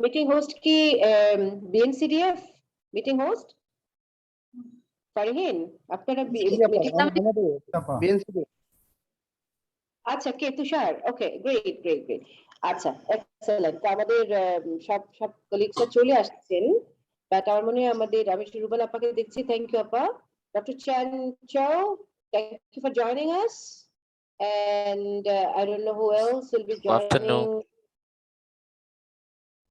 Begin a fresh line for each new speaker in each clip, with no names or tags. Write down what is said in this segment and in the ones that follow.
Meeting host ki BNCDF meeting host Farihin আপনারা meeting আচ্ছা কে তুষার okay great great great আচ্ছা excellent আমাদের সব সব কলিগসরা চলে আসছেন বাট আমার মনে হয় আমাদের আমি রুবেল আপাকে দেখছি থ্যাংক ইউ আপা ডক্টর চান চাও thank you for joining us and I don't know who else will be joining.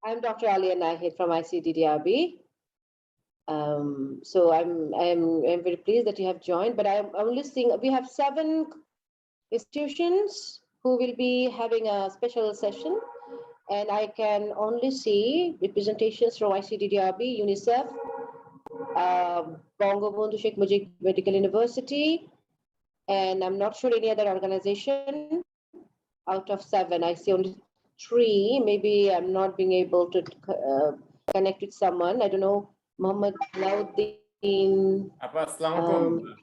I'm Dr. Alia Nahid from ICDDRB. So I'm very pleased that you have joined, but I'm only seeing we have 7 institutions who will be having a special session, and I can only see representations from ICDDRB, UNICEF, Bangabandhu Sheikh Mujib Medical University, and I'm not sure any other organization. Out of 7, I see only 3. Maybe I'm not being able to connect with someone. I don't know. Muhammad Alauddin.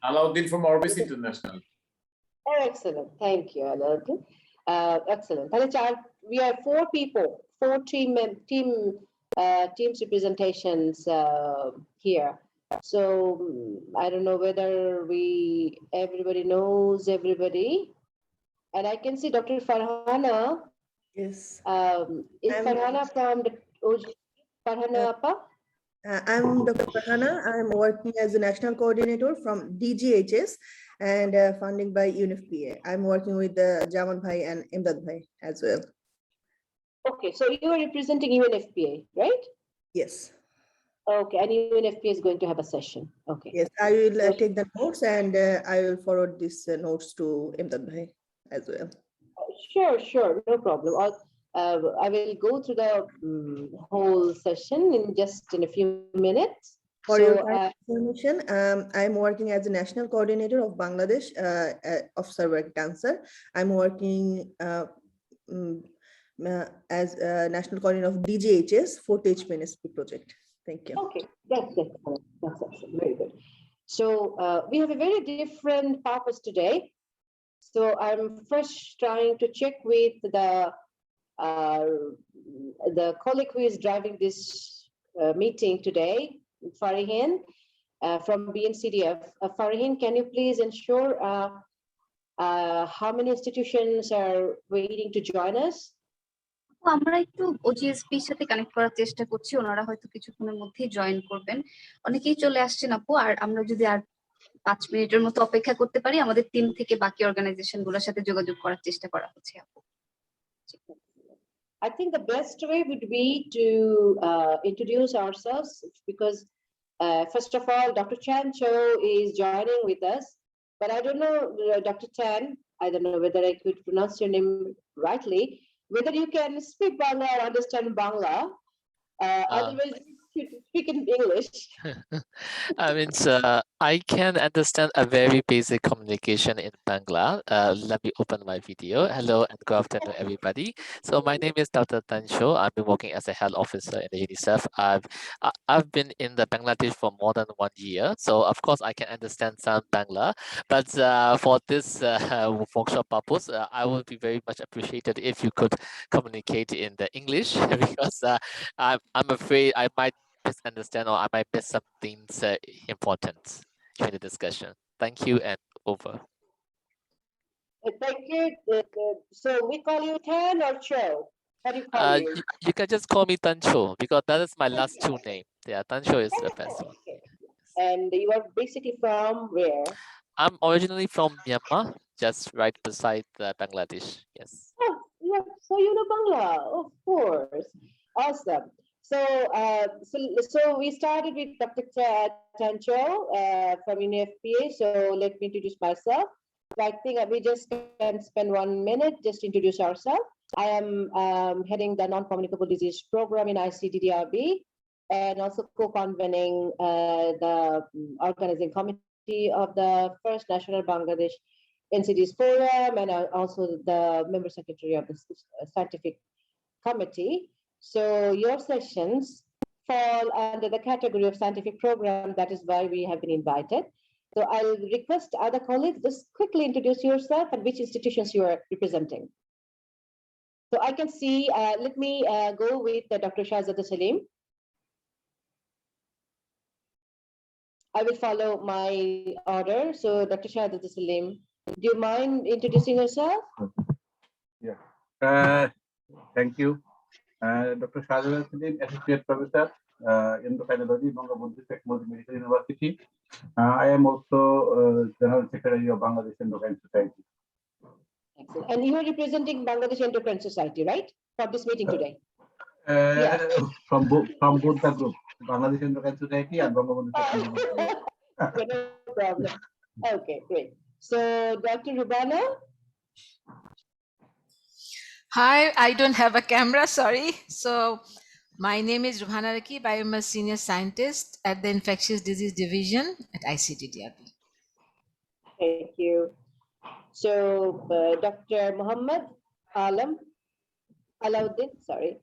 Alauddin from Orbis International.
Oh, excellent. Thank you, Alauddin. Excellent. We are 4 people, 4 teams representations here. So I don't know whether everybody knows everybody. And I can see Dr. Farhana.
Yes.
Is Farhana from the Farhana Appa?
I'm Dr. Farhana. I'm working as a national coordinator from DGHS and funding by UNFPA. I'm working with Jaman Bhai and Imdad Bhai as well.
Okay, so you are representing UNFPA, right?
Yes.
Okay, and UNFPA is going to have a session. Okay.
Yes, I will take the notes and I will forward these notes to Imdad Bhai as well.
Sure, no problem. I will go through the whole session in a few minutes.
For your information, I'm working as a national coordinator of Bangladesh of cervical cancer. I'm working as a national coordinator of DGHS for HPNSP project. Thank you.
Okay, that's excellent. That's excellent. Very good. So we have a very different purpose today. So I'm first trying to check with the colleague who is driving this meeting today, Farihin, from BNCDF. Farihin, can you please ensure how many institutions are waiting to join us?
আমরা একটু ওজিএসপির সাথে connect করার চেষ্টা করছি, ওনারা হয়তো কিছুক্ষণের মধ্যেই জয়েন করবেন। অনেকেই চলে আসছেন আপু, আর আমরা যদি আর 5 মিনিটের মতো অপেক্ষা করতে পারি, আমাদের টিম থেকে বাকি অর্গানাইজেশন গুলোর সাথে যোগাযোগ করার চেষ্টা করা হচ্ছে আপু।
I think the best way would be to introduce ourselves, because first of all, Dr. Chan Cho is joining with us, but I don't know, Dr. Chan, I don't know whether I could pronounce your name rightly, whether you can speak Bangla or understand Bangla. Otherwise, you speak in English.
I mean, I can understand a very basic communication in Bangla. Let me open my video. Hello and good afternoon, everybody. So my name is Dr. Tan Cho. I've been working as a health officer in the UNICEF. I've been in the Bangladesh for more than 1 year. So of course I can understand some Bangla, but for this workshop purpose, I would be very much appreciated if you could communicate in the English, because I'm afraid I might misunderstand or I might miss some things important during the discussion. Thank you and over.
Thank you. So we call you Tan or Cho? How do you call you?
You can just call me Tan Cho, because that is my last 2 names. Yeah, Tan Cho is the best one.
Okay. And you are basically from where?
I'm originally from Myanmar, just right beside Bangladesh. Yes.
Oh, yeah. So you know Bangla, of course. Awesome. So we started with Dr. Tan Cho from UNFPA. So let me introduce myself. I think we just can spend 1 minute just to introduce ourselves. I am heading the non-communicable disease program in ICDDRB, and also co-convening the organizing committee of the first National Bangladesh NCDs Forum, and also the member secretary of the scientific committee. So your sessions fall under the category of scientific program. That is why we have been invited. So I'll request other colleagues, just quickly introduce yourself and which institutions you are representing. So I can see, let me go with Dr. Shahzada Salim. I will follow my order. So Dr. Shahzada Salim, do you mind introducing yourself?
Yeah. Thank you. Dr. Shahzada Salim, Associate Professor, Endocrinology, Bangabandhu Technology Medical University. I am also General Secretary of Bangladesh Endocrine Society.
Excellent. And you are representing Bangladesh Endocrine Society, right? For this meeting today?
From both the group, Bangladesh Endocrine Society and Bangabandhu Technology.
Okay, no problem. Okay, great. So, Dr. Rubana?
Hi, I don't have a camera, sorry. So my name is Ruhana Rakib. I am a senior scientist at the Infectious Disease Division at ICTDRB.
Thank you. So, Dr. Muhammad Alauddin, sorry.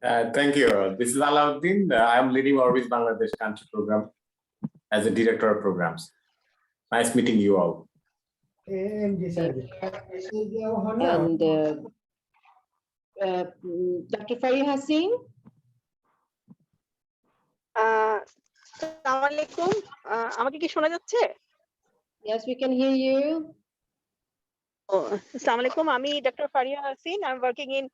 Thank you. This is Alauddin. I am leading Orbis Bangladesh country program as a director of programs. Nice meeting you all.
And Dr. Fariha Singh?
আসসালামু আলাইকুম আমাকে কি শোনা যাচ্ছে?
Yes, we can hear you.
আসসালামু আলাইকুম আমি doctor Faria Hasin I am working in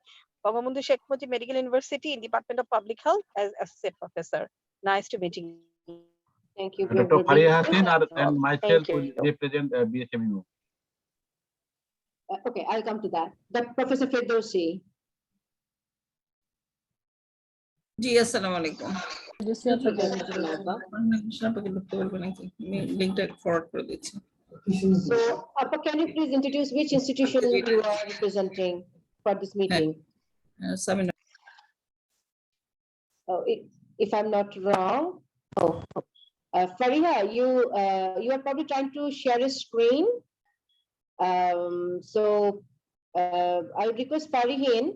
Bangabandhu Sheikh Mujib medical university in Department of Public Health as associate professor. Nice to meet you.
Thank you.
Dr. Faria Hassan and myself will represent BSMU.
Okay, I'll come to that. Professor Firdausi.
জি আসসালামু আলাইকুম লিংকটা forward করে দিচ্ছি
So Appa, can you please introduce which institution you are representing for this meeting? Oh, if I'm not wrong, Fariha, you are probably trying to share a screen. So I would request Farihin,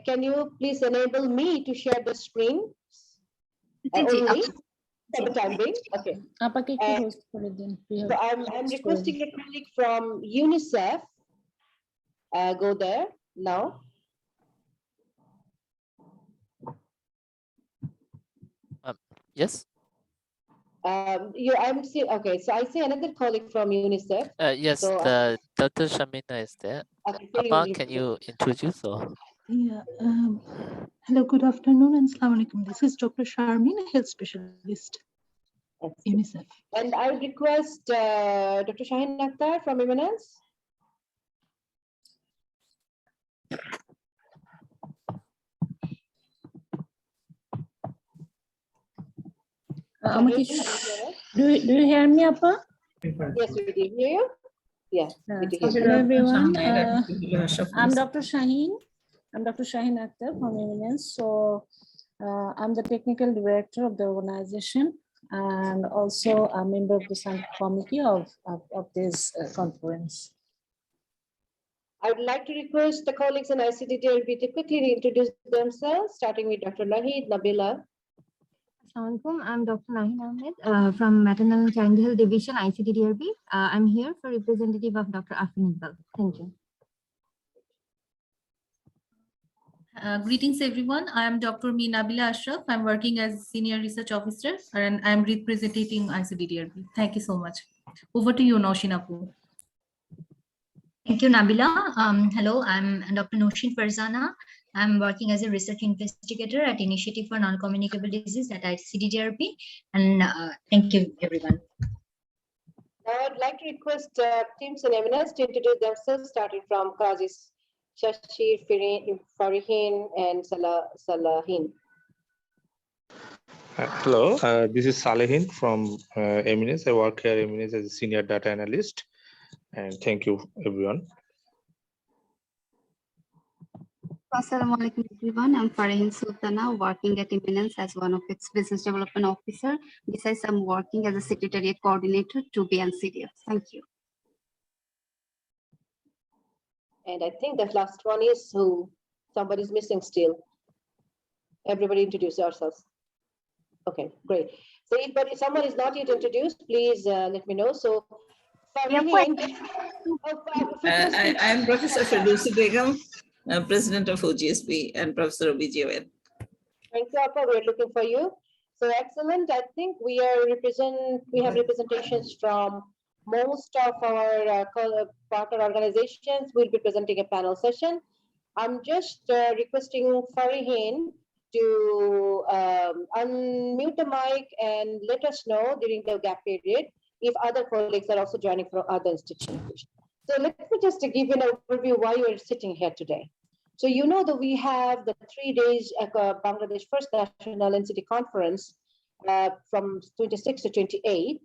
can you please enable me to share the screen only for the time being? Okay. So I'm requesting a colleague from UNICEF. Go there now.
Yes.
I'm seeing. Okay, so I see another colleague from UNICEF.
Yes,
so,
Dr. Shamina is there.
Okay,
Appa, can you introduce or?
Yeah. Hello, good afternoon, and Assalamu alaikum. This is Dr. Sharmin, a health specialist, UNICEF.
And I would request Dr. Shahin Akhtar from Eminence.
Do you hear me, Appa?
Yes, we do hear you. Yeah.
Hello, everyone. I'm Dr. Shaheen. I'm Dr. Shaheen Akhtar from Eminence. So I'm the technical director of the organization and also a member of the scientific committee of this conference.
I would like to request the colleagues in ICTDRB to quickly introduce themselves, starting with Dr. Nahid Nabila.
Assalamualaikum. I'm Dr. Nahin Ahmed from Maternal and Child Health Division, ICTDRB. I'm here for representative of Dr. Afrin Iqbal. Thank you.
Greetings, everyone. I am Dr. Nabila Ashraf. I'm working as Senior Research Officer and I'm representing ICTDRB. Thank you so much. Over to you, Noshin Apu.
Thank you, Nabila. Hello, I'm Dr. Noshin Farzana. I'm working as a research investigator at Initiative for Non-Communicable Disease at ICTDRB. And thank you, everyone.
Now I'd like to request teams in Eminence to introduce themselves, starting from Qazis Shashir, Farihin, and Salahin.
Hello, this is Salehin from Eminence. I work here at Eminence as a senior data analyst. And thank you, everyone.
Assalamu alaikum, everyone. I'm Farihin Sultana, working at Eminence as one of its business development officer. Besides, I'm working as a secretariat coordinator to BNCDF. Thank you.
And I think the last one is who? Somebody's missing still. Everybody introduce yourselves. Okay, great. So if someone is not yet introduced, please let me know. So Farihin.
I am Professor Firdausi Begum, President of OGSP and Professor of BGON.
Thank you, Appa. We're looking for you. So excellent. I think we have representations from most of our partner organizations. We'll be presenting a panel session. I'm just requesting Farihin to unmute the mic and let us know during the gap period if other colleagues are also joining from other institutions. So let me just give you an overview why you're sitting here today. So you know that we have the 3 days Bangladesh First National NCT Conference from 26 to 28.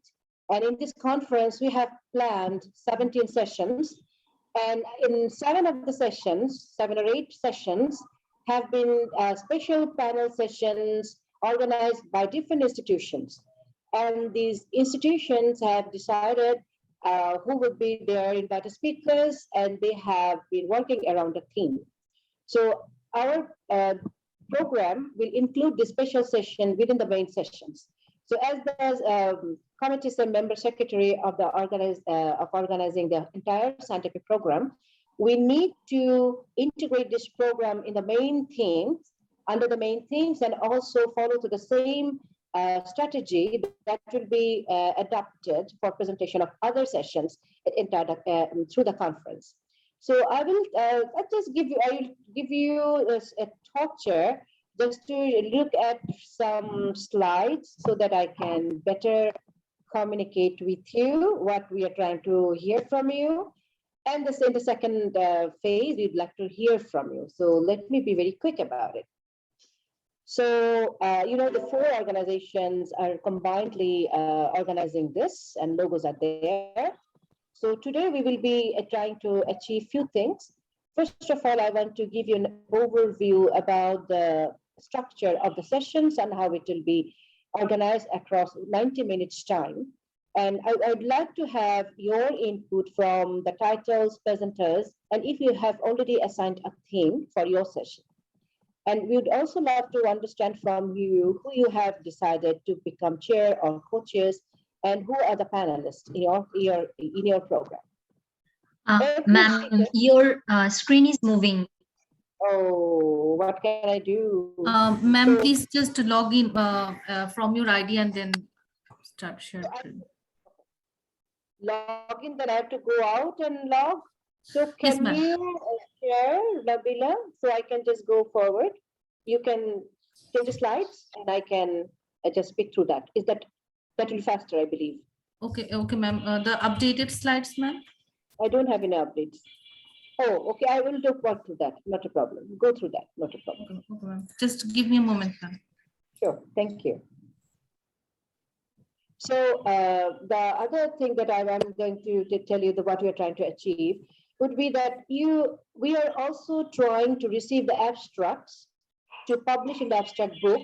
And in this conference, we have planned 17 sessions. And in 7 or 8 sessions, have been special panel sessions organized by different institutions. And these institutions have decided who would be their invited speakers, and they have been working around a theme. So our program will include the special session within the main sessions. So as the committee member secretary of the organizing the entire scientific program, we need to integrate this program in the main themes, under the main themes, and also follow to the same strategy that will be adapted for presentation of other sessions through the conference. So I will just give you a talk chair just to look at some slides so that I can better communicate with you what we are trying to hear from you. And in the second phase, we'd like to hear from you. So let me be very quick about it. So, the 4 organizations are combinedly organizing this, and logos are there. So today we will be trying to achieve few things. First of all, I want to give you an overview about the structure of the sessions and how it will be organized across 90 minutes time. And I'd like to have your input from the titles, presenters, and if you have already assigned a theme for your session. And we'd also love to understand from you who you have decided to become chair or co-chairs, and who are the panelists in your program.
Ma'am, your screen is moving.
Oh, what can I do?
Ma'am, please just log in from your ID and then start sharing.
Log in, then I have to go out and log. So can
Yes,
you share, Nabila, so I can just go forward? You can change the slides and I can just speak through that. That will be faster, I believe.
Okay, ma'am. The updated slides, ma'am?
I don't have any updates. Oh, okay. I will work through that. Not a problem. Go through that. Not a problem.
Okay, just give me a moment, ma'am.
Sure. Thank you. So the other thing that I'm going to tell you what we are trying to achieve would be that we are also trying to receive the abstracts to publish in the abstract book.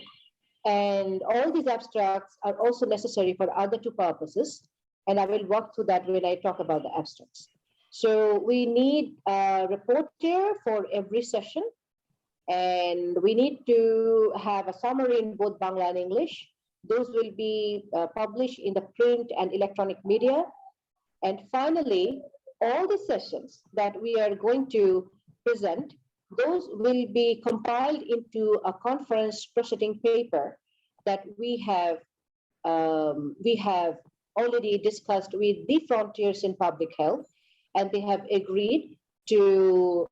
And all these abstracts are also necessary for other 2 purposes. And I will walk through that when I talk about the abstracts. So we need a reporter for every session. And we need to have a summary in both Bangla and English. Those will be published in the print and electronic media. And finally, all the sessions that we are going to present, those will be compiled into a conference proceeding paper that we have already discussed with the Frontiers in Public Health, and they have agreed to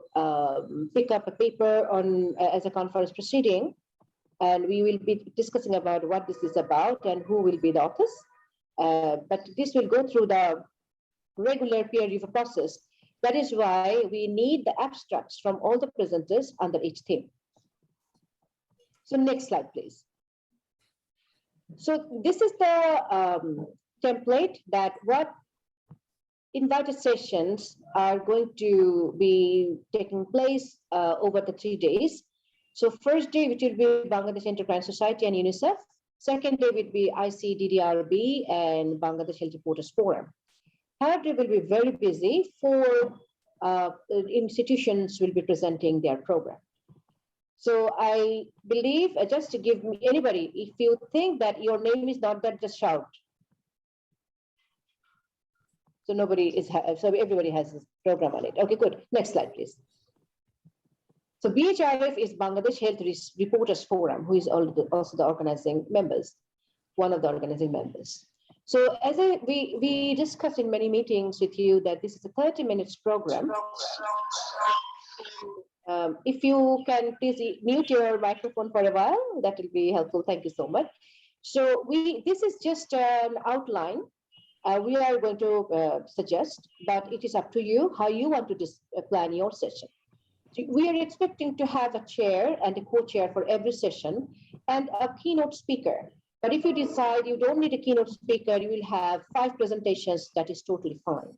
pick up a paper on as a conference proceeding, and we will be discussing about what this is about and who will be the authors. But this will go through the regular peer review process. That is why we need the abstracts from all the presenters under each theme. So next slide, please. So this is the template that what invited sessions are going to be taking place over the 3 days. So first day, which will be Bangladesh Endocrine Society and UNICEF. Second day will be ICDDRB and Bangladesh Health Reporters Forum. Third day will be very busy. 4 institutions will be presenting their program. So I believe, just to give me anybody, if you think that your name is not there, just shout. So so everybody has this program on it. Okay, good. Next slide, please. So BHRF is Bangladesh Health Reporters Forum, who is also the organizing members, one of the organizing members. So as we discussed in many meetings with you that this is a 30 minutes program. If you can please mute your microphone for a while, that will be helpful. Thank you so much. So this is just an outline. We are going to suggest, but it is up to you how you want to plan your session. We are expecting to have a chair and a co-chair for every session and a keynote speaker. But if you decide you don't need a keynote speaker, you will have 5 presentations. That is totally fine.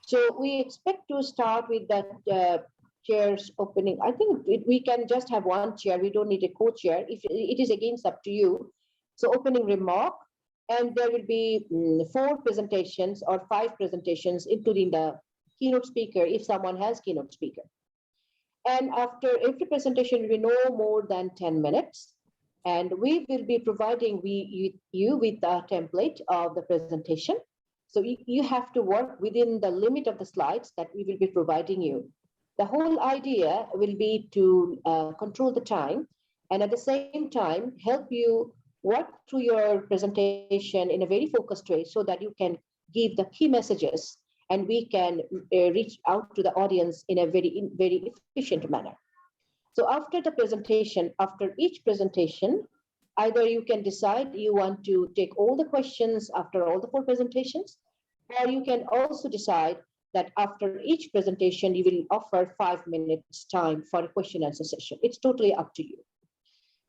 So we expect to start with that chairs opening. I think we can just have one chair. We don't need a co-chair. If it is again up to you. So opening remark, and there will be 4 presentations or 5 presentations, including the keynote speaker, if someone has keynote speaker. And after every presentation will be no more than 10 minutes. And we will be providing you with a template of the presentation. So you have to work within the limit of the slides that we will be providing you. The whole idea will be to control the time and at the same time help you work through your presentation in a very focused way so that you can give the key messages and we can reach out to the audience in a very efficient manner. So after the presentation, after each presentation, either you can decide you want to take all the questions after all the 4 presentations, or you can also decide that after each presentation, you will offer 5 minutes time for a question and answer session. It's totally up to you.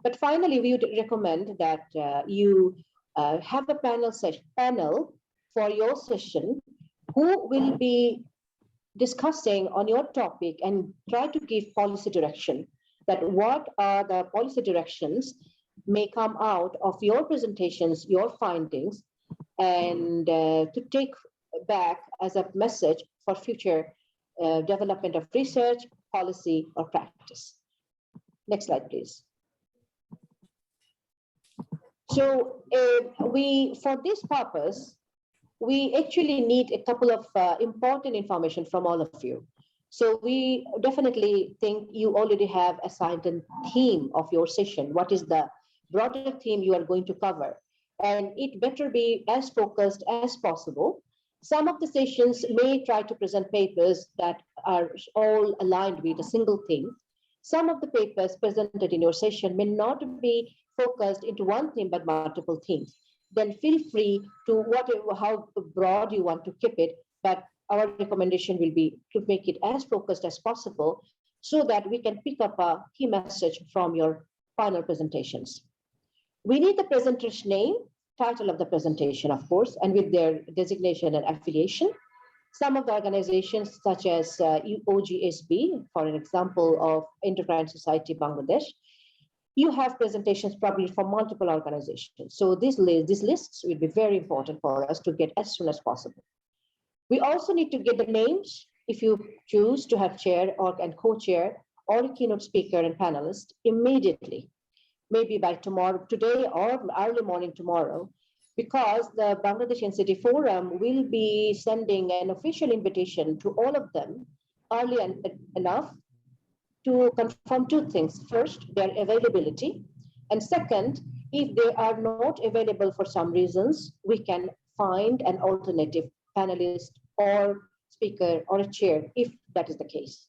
But finally, we would recommend that you have a panel for your session who will be discussing on your topic and try to give policy direction, that what are the policy directions may come out of your presentations, your findings, and to take back as a message for future development of research, policy, or practice. Next slide, please. So for this purpose, we actually need a couple of important information from all of you. So we definitely think you already have assigned a theme of your session. What is the broader theme you are going to cover? And it better be as focused as possible. Some of the sessions may try to present papers that are all aligned with a single theme. Some of the papers presented in your session may not be focused into one theme, but multiple themes. Then feel free to how broad you want to keep it, but our recommendation will be to make it as focused as possible so that we can pick up a key message from your final presentations. We need the presenter's name, title of the presentation, of course, and with their designation and affiliation. Some of the organizations such as OGSB, for an example of Endocrine Society Bangladesh, you have presentations probably from multiple organizations. So these lists will be very important for us to get as soon as possible. We also need to get the names, if you choose to have chair and co-chair or a keynote speaker and panelist immediately, maybe by today or early morning tomorrow, because the Bangladesh NCT Forum will be sending an official invitation to all of them early enough to confirm 2 things. First, their availability. And second, if they are not available for some reasons, we can find an alternative panelist or speaker or a chair, if that is the case.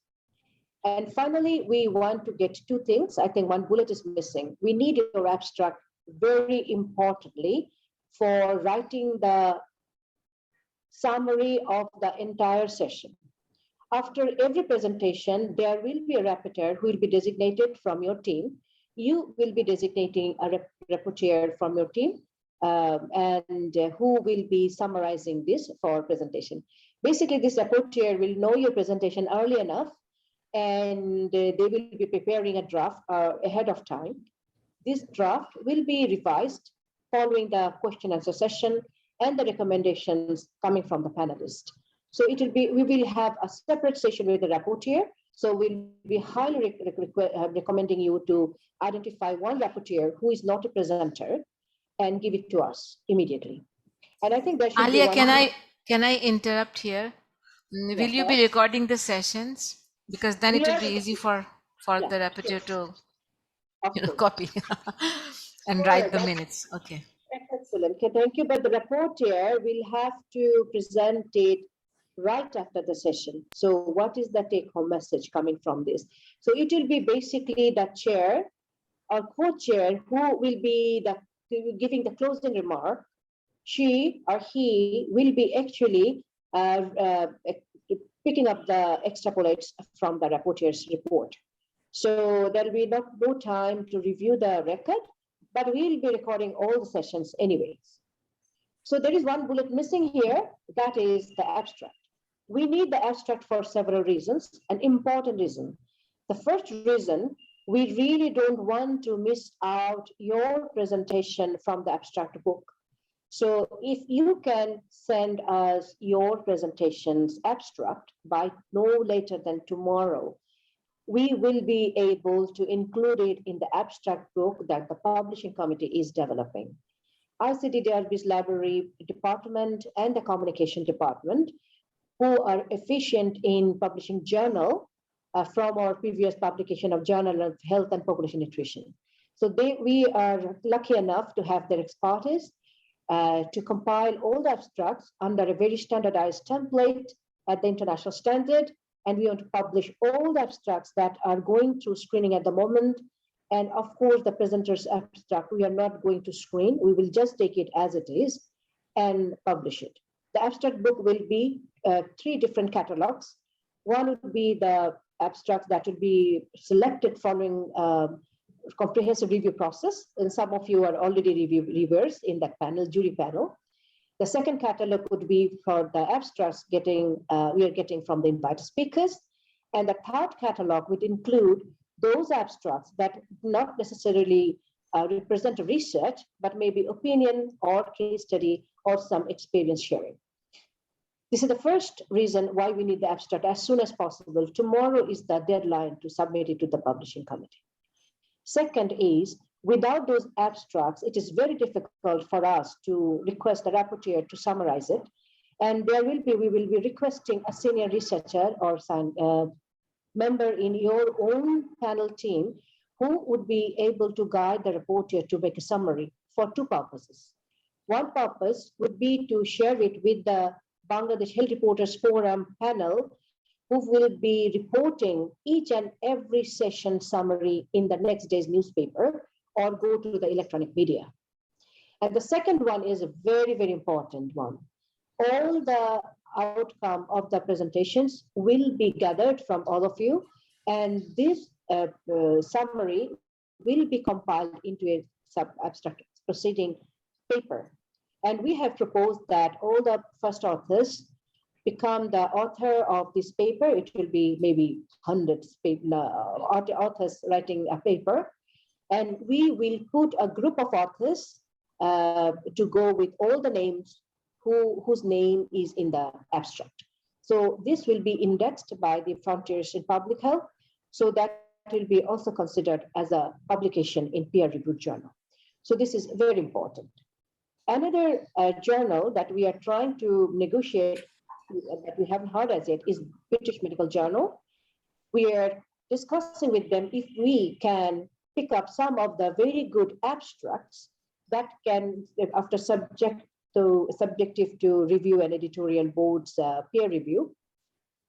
And finally, we want to get 2 things. I think one bullet is missing. We need your abstract very importantly for writing the summary of the entire session. After every presentation, there will be a rapporteur who will be designated from your team. You will be designating a rapporteur from your team and who will be summarizing this for presentation. Basically, this rapporteur will know your presentation early enough and they will be preparing a draft ahead of time. This draft will be revised following the question and answer session and the recommendations coming from the panelists. So we will have a separate session with the rapporteur. So we'll be highly recommending you to identify one rapporteur who is not a presenter and give it to us immediately. And I think there should
Alia,
be
can Can I interrupt here? Will you be
Yes.
recording the sessions? Because then it
We
will
are
be easy for
yeah,
the rapporteur
sure.
to
Of course.
copy and
Sure,
write the
that's
minutes. Okay.
excellent. Okay, thank you. But the rapporteur will have to present it right after the session. So what is the take-home message coming from this? So it will be basically the chair or co-chair who will be giving the closing remark. She or he will be actually picking up the extrapolates from the rapporteur's report. So there will be no time to review the record, but we'll be recording all the sessions anyways. So there is one bullet missing here, that is the abstract. We need the abstract for several reasons, an important reason. The first reason, we really don't want to miss out your presentation from the abstract book. So if you can send us your presentations abstract by no later than tomorrow, we will be able to include it in the abstract book that the publishing committee is developing. ICDDRB's library department and the communication department, who are efficient in publishing journal from our previous publication of Journal of Health and Population Nutrition. So we are lucky enough to have their expertise to compile all the abstracts under a very standardized template at the international standard. And we want to publish all the abstracts that are going through screening at the moment. And of course, the presenter's abstract, we are not going to screen. We will just take it as it is and publish it. The abstract book will be 3 different catalogs. One would be the abstracts that would be selected following comprehensive review process. And some of you are already reviewers in that panel, jury panel. The second catalog would be for the abstracts we are getting from the invited speakers. And the third catalog would include those abstracts that not necessarily represent research, but maybe opinion or case study or some experience sharing. This is the first reason why we need the abstract as soon as possible. Tomorrow is the deadline to submit it to the publishing committee. Second is, without those abstracts, it is very difficult for us to request the rapporteur to summarize it. And we will be requesting a senior researcher or member in your own panel team who would be able to guide the rapporteur to make a summary for 2 purposes. One purpose would be to share it with the Bangladesh Health Reporters Forum panel, who will be reporting each and every session summary in the next day's newspaper or go to the electronic media. And the second one is a very, very important one. All the outcome of the presentations will be gathered from all of you, and this summary will be compiled into a sub-abstract proceeding paper. And we have proposed that all the first authors become the author of this paper. It will be maybe hundreds of authors writing a paper. And we will put a group of authors to go with all the names whose name is in the abstract. So this will be indexed by the Frontiers in Public Health. So that will be also considered as a publication in peer-reviewed journal. So this is very important. Another journal that we are trying to negotiate that we haven't heard as yet is British Medical Journal. We are discussing with them if we can pick up some of the very good abstracts that can, after subjective to review and editorial board's peer review,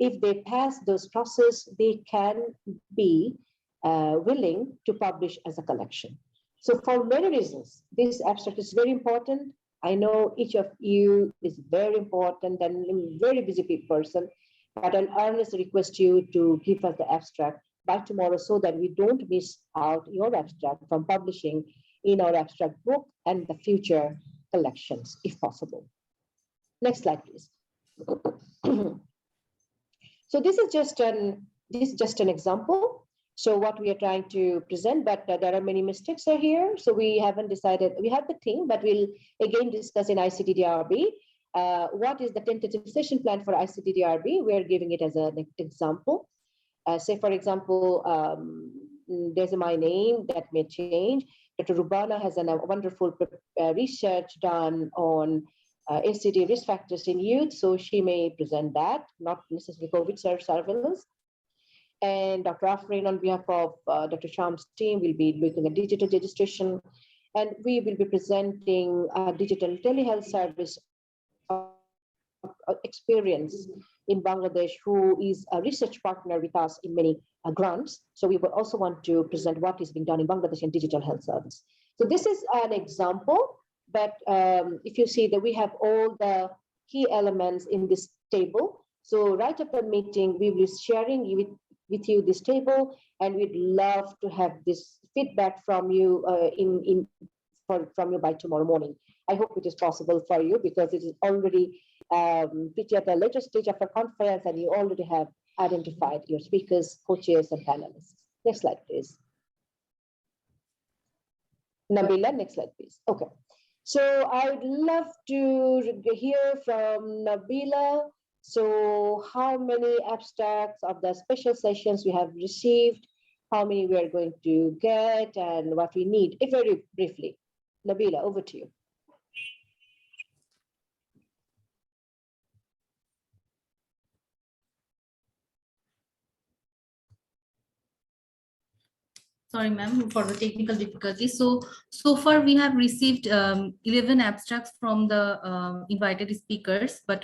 if they pass those processes, they can be willing to publish as a collection. So for many reasons, this abstract is very important. I know each of you is very important and a very busy person, but I'll earnestly request you to give us the abstract by tomorrow so that we don't miss out your abstract from publishing in our abstract book and the future collections, if possible. Next slide, please. So this is just an example. So what we are trying to present, but there are many mistakes here. So we haven't decided, we have the theme, but we'll again discuss in ICDDRB. What is the tentative session plan for ICDDRB? We're giving it as an example. Say, for example, there's my name that may change. Dr. Rubana has a wonderful research done on NCD risk factors in youth. So she may present that, not necessarily COVID surveillance. And Dr. Afrin, on behalf of Dr. Sham's team, will be looking at digital registration. And we will be presenting a digital telehealth service experience in Bangladesh, who is a research partner with us in many grants. So we will also want to present what is being done in Bangladesh in digital health service. So this is an example, but if you see that we have all the key elements in this table. So right after the meeting, we will be sharing with you this table, and we'd love to have this feedback from you from you by tomorrow morning. I hope it is possible for you, because it is already pretty at the later stage of the conference, and you already have identified your speakers, co-chairs, and panelists. Next slide, please. Nabila, next slide, please. Okay. So I would love to hear from Nabila. So how many abstracts of the special sessions we have received, how many we are going to get, and what we need, very briefly. Nabila, over to you.
Sorry, ma'am, for the technical difficulty. So far we have received 11 abstracts from the invited speakers, but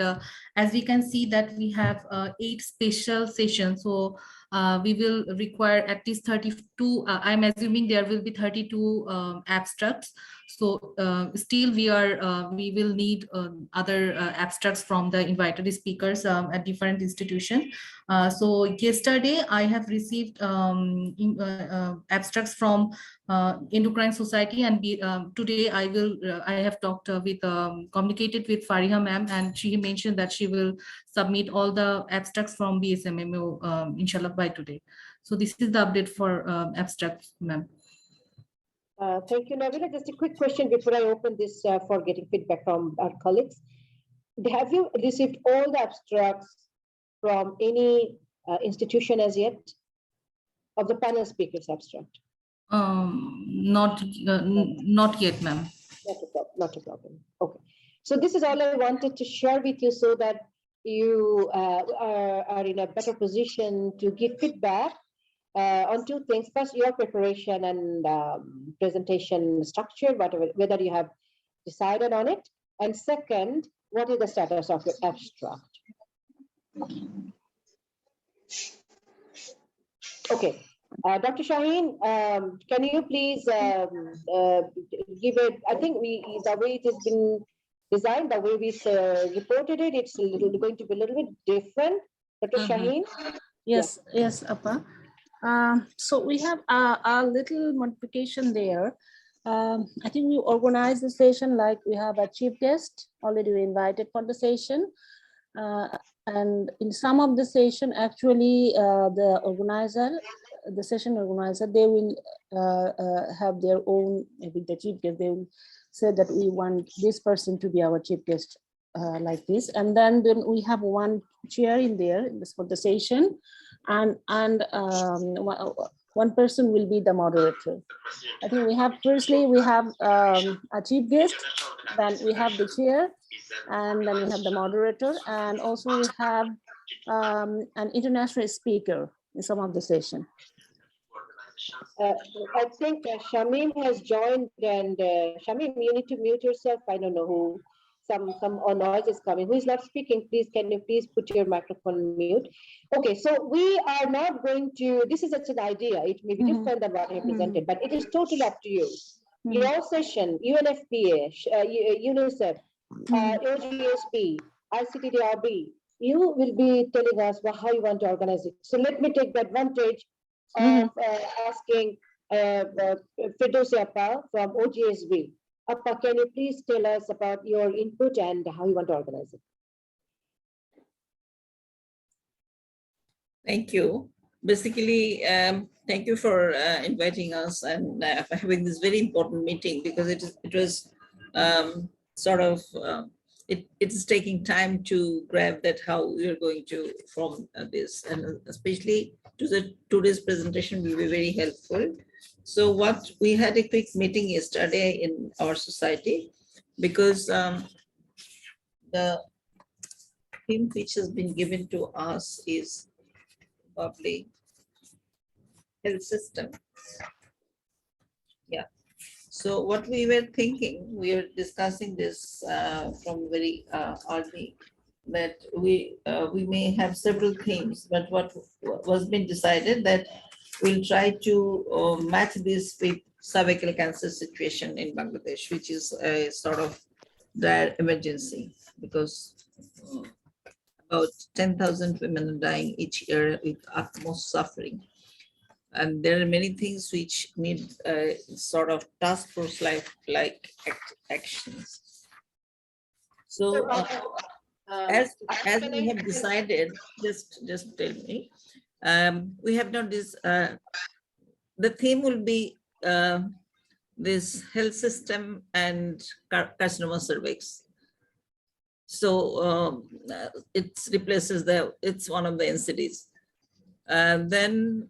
as we can see that we have 8 special sessions. So we will require at least 32. I'm assuming there will be 32 abstracts. So still we will need other abstracts from the invited speakers at different institutions. So yesterday I have received abstracts from Endocrine Society, and today I have talked communicated with Fariha ma'am, and she mentioned that she will submit all the abstracts from BSMMO inshallah by today. So this is the update for abstracts, ma'am.
Thank you, Nabila. Just a quick question before I open this for getting feedback from our colleagues. Have you received all the abstracts from any institution as yet, of the panel speakers abstract?
Not yet, ma'am.
Not a problem. Okay. So this is all I wanted to share with you, so that you are in a better position to give feedback on 2 things. First, your preparation and presentation structure, whether you have decided on it. And second, what is the status of your abstract? Okay. Dr. Shaheen, can you please give it, I think the way it has been designed, the way we reported it, it's going to be a little bit different. Dr. Shaheen?
Yes, yeah. Yes, Appa. So we have a little modification there. I think we organized the session like we have a chief guest already invited for the session. And in some of the session, actually, the session organizer, they will have their own, maybe the chief guest, they will say that we want this person to be our chief guest like this. And then we have one chair in there for the session, and one person will be the moderator. I think we have, firstly, we have a chief guest, then we have the chair, and then we have the moderator, and also we have an international speaker in some of the session.
I think Shamim has joined, and Shamim, you need to mute yourself. I don't know who, some noise is coming. Who is not speaking? Please, can you please put your microphone mute? Okay, so we are not going to, this is just an idea. It may be different than what I presented, but it is totally up to you. Your session, UNFPA, UNICEF, OGSP, ICTDRB, you will be telling us how you want to organize it. So let me take the advantage of asking Firdausi Appa from OGSB. Appa, can you please tell us about your input and how you want to organize it?
Thank you. Basically, thank you for inviting us and having this very important meeting, because it was sort of, it's taking time to grab that how we're going to form this, and especially today's presentation will be very helpful. So we had a quick meeting yesterday in our society, because the theme which has been given to us is probably health system. Yeah. So what we were thinking, we were discussing this from very early, that we may have several themes, but what was been decided that we'll try to match this with cervical cancer situation in Bangladesh, which is a sort of dire emergency, because about 10,000 women are dying each year with utmost suffering. And there are many things which need sort of task force like actions. So as we have decided, just tell me, we have not this, the theme will be this health system and carcinoma cervix. So it replaces it's one of the NCDs. Then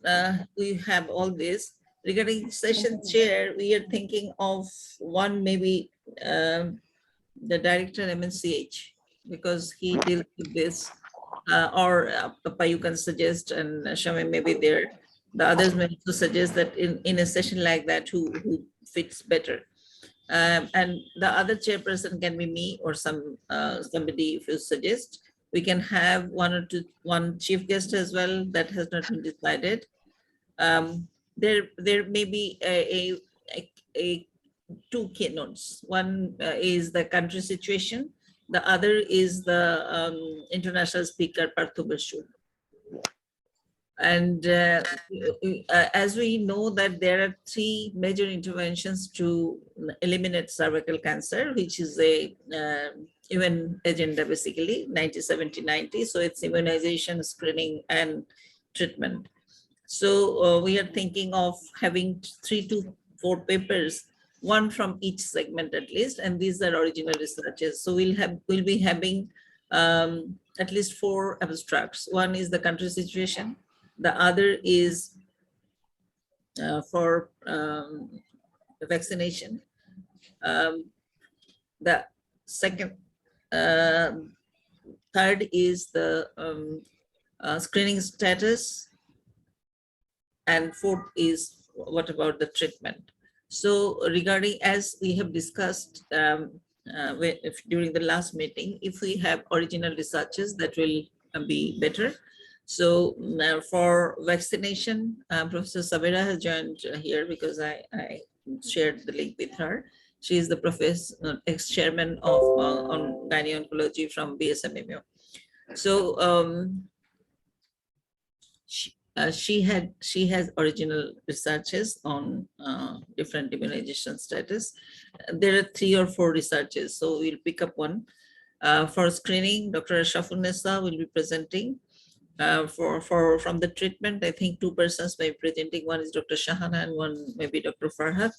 we have all this. Regarding session chair, we are thinking of one, maybe the director MNCH, because he deals with this, or Papa, you can suggest, and Shami may be there. The others may also suggest that in a session like that, who fits better. And the other chairperson can be me or somebody, if you suggest. We can have one chief guest as well. That has not been decided. There may be a two keynotes. One is the country situation. The other is the international speaker Parthu Bashur. And as we know that there are three major interventions to eliminate cervical cancer, which is a UN agenda, basically 90-70-90. So it's immunization, screening, and treatment. So we are thinking of having 3 to 4 papers, one from each segment at least, and these are original researches. So we'll be having at least 4 abstracts. One is the country situation. The other is for the vaccination. The second, third is the screening status, and fourth is what about the treatment. So regarding, as we have discussed during the last meeting, if we have original researches, that will be better. So for vaccination, Professor Sabira has joined here because I shared the link with her. She is the ex-chairman of on gynae-oncology from BSMMU. So she has original researches on different immunization status. There are 3 or 4 researches, so we'll pick up one. For screening, Dr. Ashafunnisa will be presenting. From the treatment, I think 2 persons may be presenting. One is Dr. Shahana and one maybe Dr. Farhat.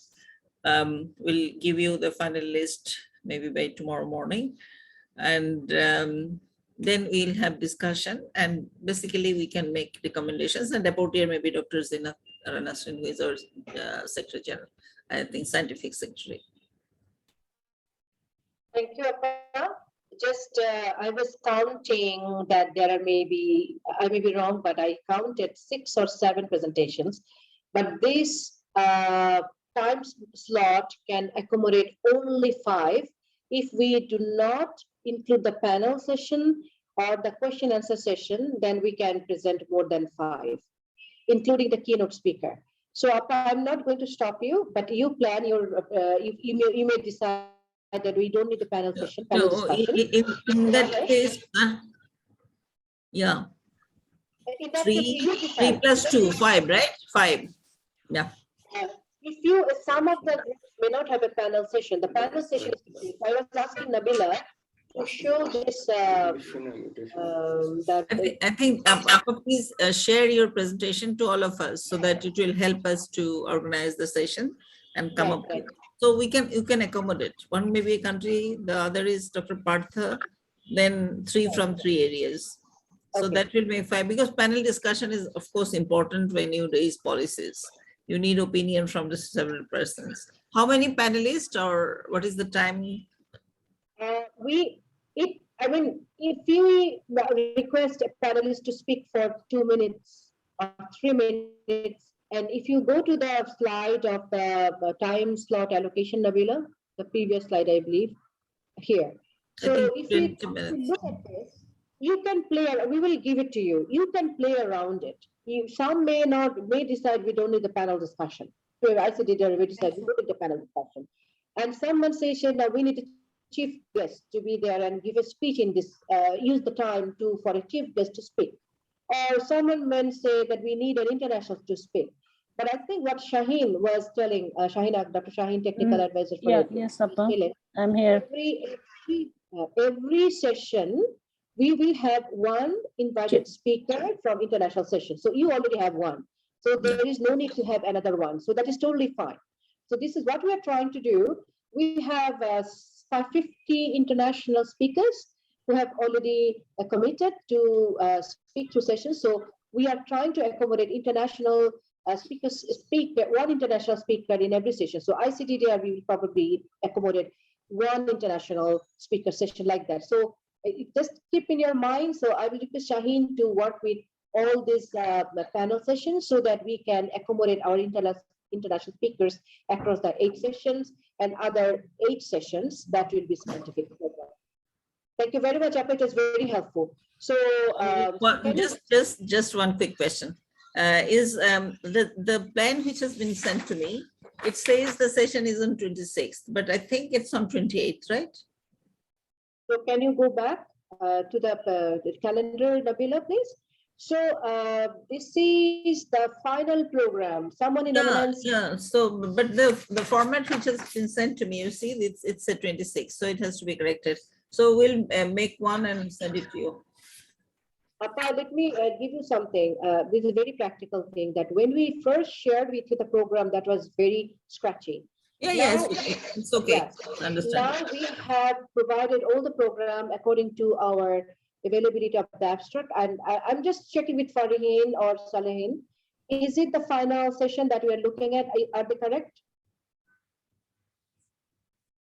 We'll give you the final list maybe by tomorrow morning. And then we'll have discussion, and basically we can make recommendations, and about here maybe Dr. Zina Ranasrin, who is our Secretary General, I think Scientific Secretary.
Thank you, Appa. Just I was counting that there are maybe, I may be wrong, but I counted 6 or 7 presentations. But this time slot can accommodate only 5. If we do not include the panel session or the question answer session, then we can present more than 5, including the keynote speaker. So Appa, I'm not going to stop you, but you plan your, you may decide that we don't need the panel session. Panel discussion.
In that case, yeah.
In that
3
case, you decide.
plus 2, 5, right? 5. Yeah.
If some of the groups may not have a panel session, the panel session is, I was asking Nabila to show this.
I think please share your presentation to all of us so that it will help us to organize the session and come up with. So you can accommodate. One may be a country, the other is Dr. Partha, then 3 from 3 areas. So that will make 5, because panel discussion is of course important when you raise policies. You need opinion from the several persons. How many panelists, or what is the time?
I mean, if you request a panelist to speak for 2 minutes or 3 minutes, and if you go to the slide of the time slot allocation, Nabila, the previous slide, I believe, here. So if you look at this, you can play, we will give it to you. You can play around it. Some may decide we don't need the panel discussion. I said we decide we don't need the panel discussion. And someone says, now we need a chief guest to be there and give a speech in this, use the time for a chief guest to speak. Or someone may say that we need an international to speak. But I think what Shaheen was telling, Dr. Shaheen, technical advisor for
yes, I'm here.
Every session, we will have one invited speaker from international session. So you already have one. So there is no need to have another one. So that is totally fine. So this is what we are trying to do. We have 50 international speakers who have already committed to speak to sessions. So we are trying to accommodate international speakers, one international speaker in every session. So ICTDR will probably accommodate one international speaker session like that. So just keep in your mind. So I will request Shaheen to work with all these panel sessions so that we can accommodate our international speakers across the 8 sessions and other 8 sessions that will be scientific program. Thank you very much, Appa. It was very helpful. So
just one quick question. Is the plan which has been sent to me, it says the session is on 26th, but I think it's on 28th, right?
So can you go back to the calendar, Nabila, please? So this is the final program. Someone in eminence.
Yeah. So, but the format which has been sent to me, you see, it's a 26, so it has to be corrected. So we'll make one and send it to you.
Appa, let me give you something. This is a very practical thing that when we first shared with you the program, that was very scratchy.
Yes, it's okay.
Yes.
Understand.
Now we have provided all the program according to our availability of the abstract. And I'm just checking with Farihin or Salehin. Is it the final session that we are looking at? Are they correct?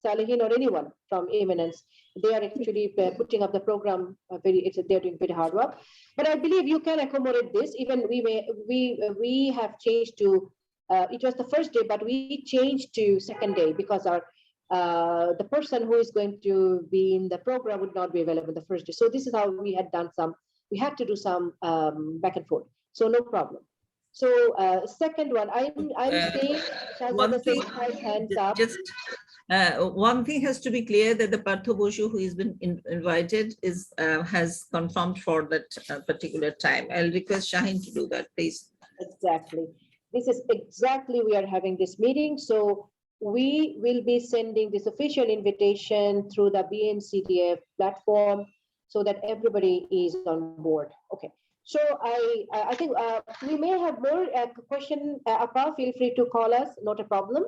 Salehin or anyone from Eminence, they are actually putting up the program. They're doing very hard work. But I believe you can accommodate this. Even we have changed to. It was the first day, but we changed to second day because the person who is going to be in the program would not be available the first day. So this is how we had done we had to do some back and forth. So no problem. So second one, I'm saying Shahzada says 5 hands up.
One thing has to be clear that the Partho Boshu who has been invited has confirmed for that particular time. I'll request Shaheen to do that, please.
Exactly. This is exactly we are having this meeting. So we will be sending this official invitation through the BNCDF platform so that everybody is on board. Okay. So I think we may have more question. Appa, feel free to call us. Not a problem.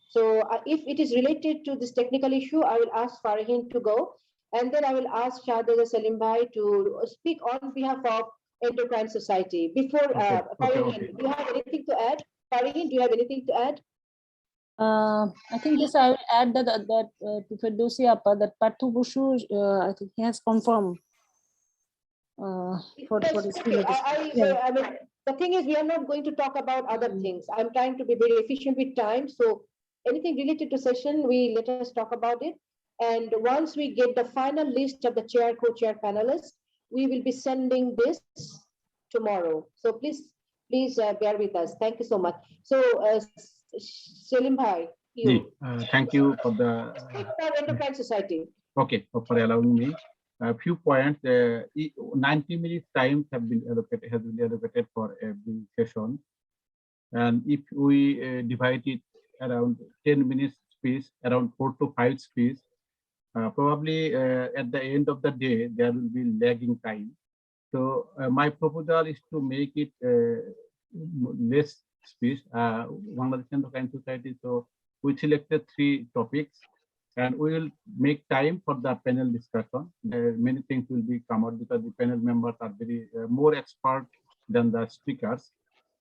So if it is related to this technical issue, I will ask Farihin to go, and then I will ask Shahzada Salim Bhai to speak on behalf of Endocrine Society. Before Farihin, do you have anything to add? Farihin, do you have anything to add?
I think this I will add that to Firdausi Appa that Partho Boshu, I think he has confirmed for his
I mean, the thing is, we are not going to talk about other things. I'm trying to be very efficient with time. So anything related to session, let us talk about it. And once we get the final list of the chair, co-chair panelists, we will be sending this tomorrow. So please bear with us. Thank you so much. So Salim Bhai, you.
Thank you for the
Endocrine Society.
Okay, for allowing me. A few points. 90 minutes time has been allocated for every session, and if we divide it around 10 minutes space, around 4 to 5 space, probably at the end of the day there will be lagging time. So my proposal is to make it less space. Bangladesh Endocrine Society. So we selected 3 topics. And we will make time for the panel discussion. Many things will be come out because the panel members are very more expert than the speakers.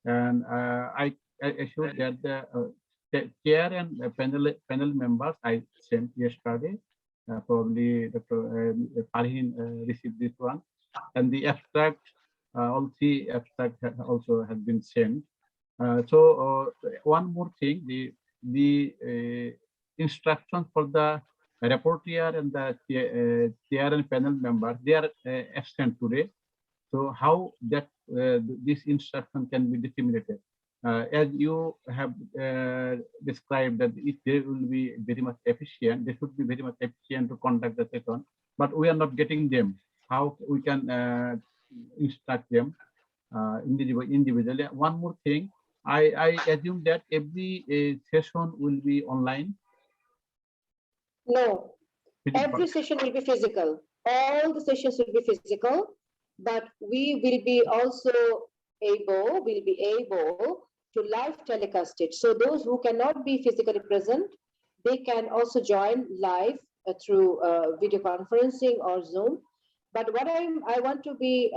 And I assure that the chair and panel members I sent yesterday. Probably Dr. Farhin received this one, and the abstract, all three abstracts also have been sent. So one more thing, the instructions for the rapporteur and the chair and panel members, they are absent today. So how that this instruction can be disseminated? As you have described that if they will be very much efficient, they should be very much efficient to conduct the session, but we are not getting them. How we can instruct them individually? One more thing, I assume that every session will be online.
No, every session will be physical. All the sessions will be physical, but we will be also able to live telecast it. So those who cannot be physically present, they can also join live through video conferencing or Zoom. But what I want to be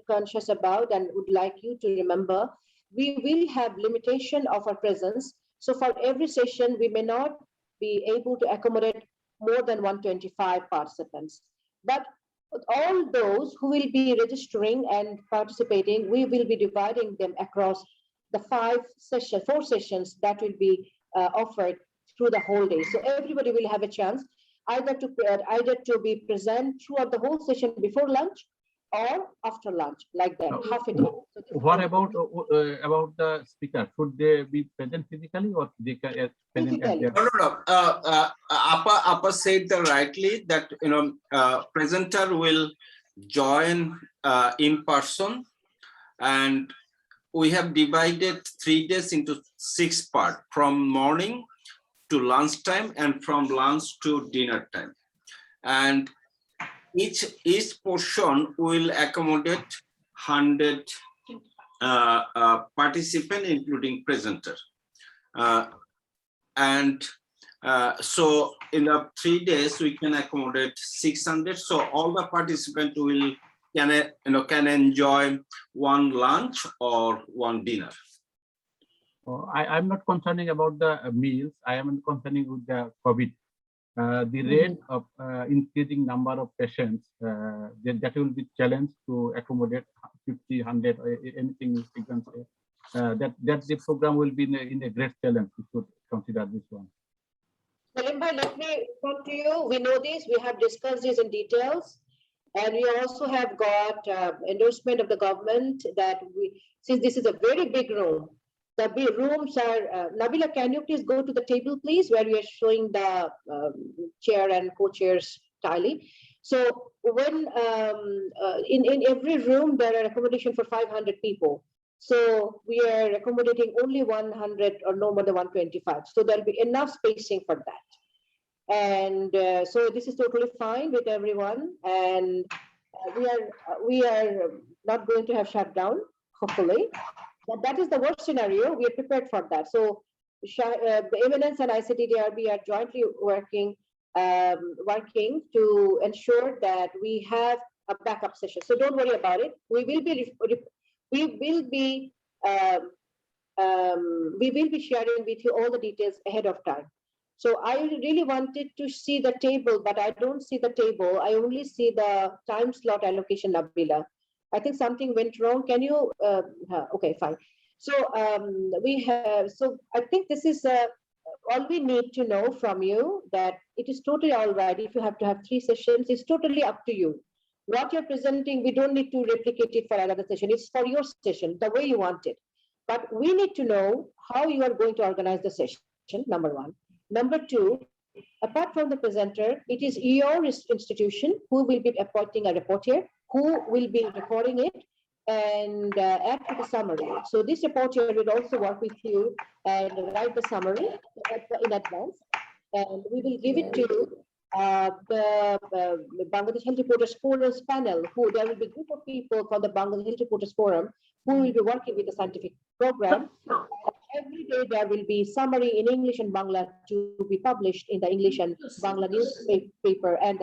conscious about and would like you to remember, we will have limitation of our presence. So for every session, we may not be able to accommodate more than 125 participants. But all those who will be registering and participating, we will be dividing them across the 4 sessions that will be offered through the whole day. So everybody will have a chance either to be present throughout the whole session before lunch or after lunch, like that, half a day. So
what about the speaker? Should they be present physically or they can present at their...
No. Appa said rightly that presenter will join in person, and we have divided 3 days into 6 parts, from morning to lunchtime and from lunch to dinner time, and each portion will accommodate 100 participants, including presenter. So in the 3 days we can accommodate 600. So all the participants can enjoy one lunch or one dinner.
I'm not concerning about the meals. I am concerning with the COVID. The rate of increasing number of patients, that will be challenged to accommodate 50, 100, or anything you can say. That the program will be in a great challenge. We should consider this one.
Salim bhai, let me come to you. We know this. We have discussed this in details, and we also have got endorsement of the government that since this is a very big room, the big rooms are. Nabila, can you please go to the table, please, where we are showing the chair and co-chairs tally. So when in every room there are accommodation for 500 people. So we are accommodating only 100 or no more than 125. So there'll be enough spacing for that. And so this is totally fine with everyone. And we are not going to have shutdown, hopefully. But that is the worst scenario. We are prepared for that. So the Eminence and ICTDRB are jointly working to ensure that we have a backup session. So don't worry about it. We will be sharing with you all the details ahead of time. So I really wanted to see the table, but I don't see the table. I only see the time slot allocation, Nabila. I think something went wrong. Can you? Okay, fine. So So I think this is all we need to know from you, that it is totally all right. If you have to have 3 sessions, it's totally up to you. What you're presenting, we don't need to replicate it for another session. It's for your session, the way you want it. But we need to know how you are going to organize the session, number 1. Number 2, apart from the presenter, it is your institution who will be appointing a reporter, who will be recording it and add to the summary. So this reporter will also work with you and write the summary in advance. And we will give it to the Bangladesh Health Reporters Forum's panel, there will be a group of people from the Bangladesh Health Reporters Forum who will be working with the scientific program. Every day there will be summary in English and Bangla to be published in the English and Bangla newspaper and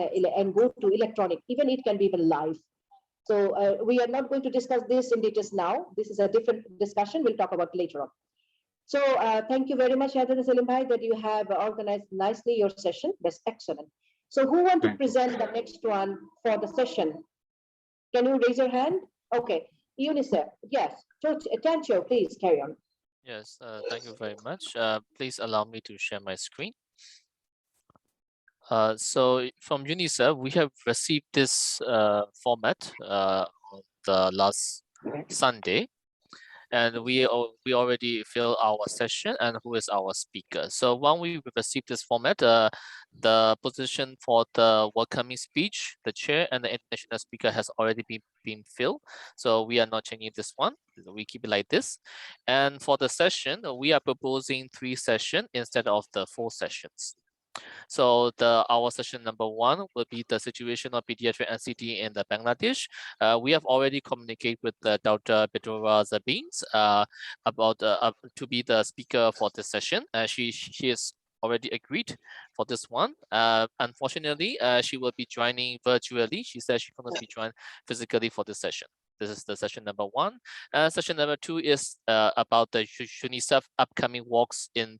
go to electronic. Even it can be even live. So we are not going to discuss this in details now. This is a different discussion. We'll talk about later on. So thank you very much, Salim Bhai, that you have organized nicely your session. That's excellent. So who want to present the next one for the session? Can you raise your hand? Okay, UNICEF, yes. Tancho, please carry on.
Yes, thank you very much. Please allow me to share my screen. So from UNICEF, we have received this format on the last Sunday, and we already fill our session and who is our speaker. So when we received this format, the position for the welcoming speech, the chair, and the international speaker has already been filled. So we are not changing this one. We keep it like this. And for the session, we are proposing 3 sessions instead of the 4 sessions. So our session number 1 will be the situation of pediatric NCD in the Bangladesh. We have already communicated with Dr. Bedora Zabins about to be the speaker for this session. She is already agreed for this one. Unfortunately, she will be joining virtually. She said she cannot be joined physically for this session. This is the session number 1. Session number 2 is about the UNICEF upcoming walks in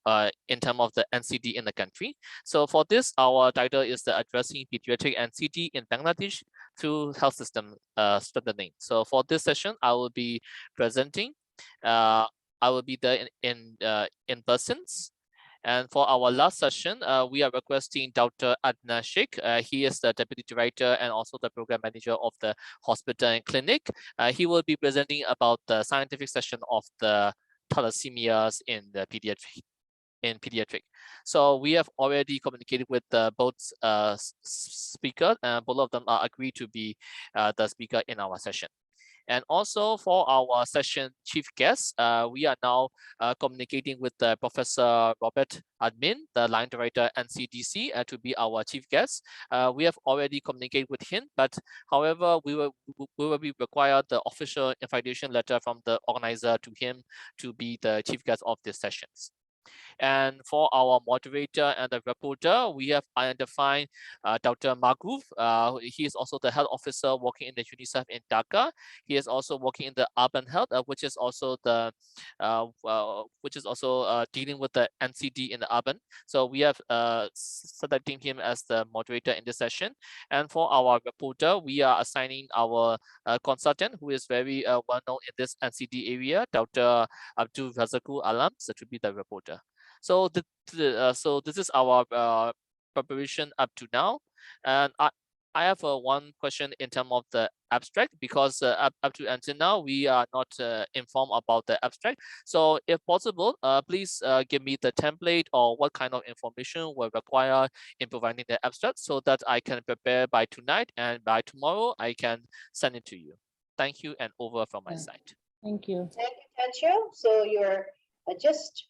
terms of the NCD in the country. So for this, our title is the Addressing Pediatric NCD in Bangladesh through Health System Strengthening. So for this session, I will be presenting. I will be there in persons. And for our last session, we are requesting Dr. Adnan Sheikh. He is the Deputy Director and also the Program Manager of the hospital and clinic. He will be presenting about the scientific session of the thalassemias in the pediatric. So we have already communicated with both speakers, and both of them are agreed to be the speaker in our session. And also for our session chief guest, we are now communicating with Professor Robert Admin, the line director NCDC, to be our chief guest. We have already communicated with him, but however, we will be required the official invitation letter from the organizer to him to be the chief guest of these sessions. And for our moderator and the reporter, we have identified Dr. Maghroof. He is also the health officer working in the UNICEF in Dhaka. He is also working in the urban health, which is also dealing with the NCD in the urban. So we have selecting him as the moderator in this session. And for our reporter, we are assigning our consultant who is very well known in this NCD area, Dr. Abdul Razakul Alam, to be the reporter. So this is our preparation up to now, and I have one question in terms of the abstract, because up to until now we are not informed about the abstract. So if possible, please give me the template or what kind of information will require in providing the abstract, so that I can prepare by tonight, and by tomorrow I can send it to you. Thank you, and over from my side.
Thank you.
Thank you, Tancho. So you're just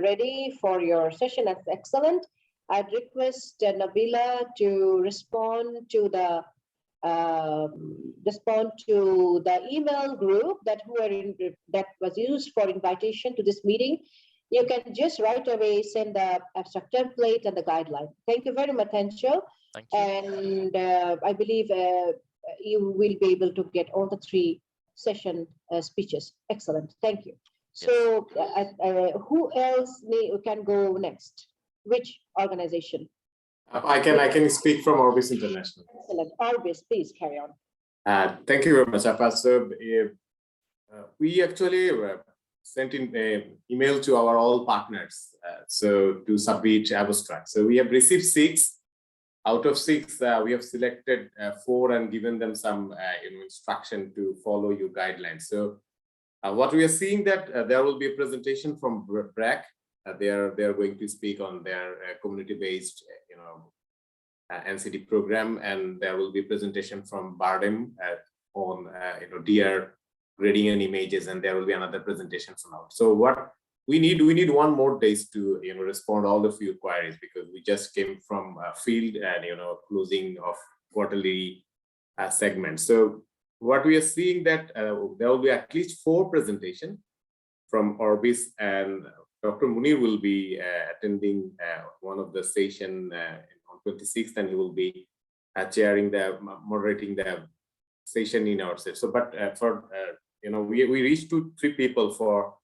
ready for your session. That's excellent. I'd request Nabila to respond to the email group that was used for invitation to this meeting. You can just right away send the abstract template and the guideline. Thank you very much, Tancho.
Thank you.
And I believe you will be able to get all the 3 session speeches. Excellent. Thank you. So who else can go next? Which organization?
I can speak from Orbis International.
Excellent. Orbis, please carry on.
Thank you very much, Apa. So we actually sent in an email to our all partners to submit abstract. So we have received 6. Out of 6, we have selected 4 and given them some instruction to follow your guidelines. So what we are seeing that there will be a presentation from BRAC. They are going to speak on their community-based NCD program, and there will be a presentation from BARDEM on DR grading and images, and there will be another presentation from out. So what we need 1 more days to respond all of your queries, because we just came from field and closing of quarterly segments. So what we are seeing that there will be at least 4 presentations from Orbis, and Dr. Munir will be attending one of the session on 26th, and he will be moderating the session in our session. So, but we reached to 3 people for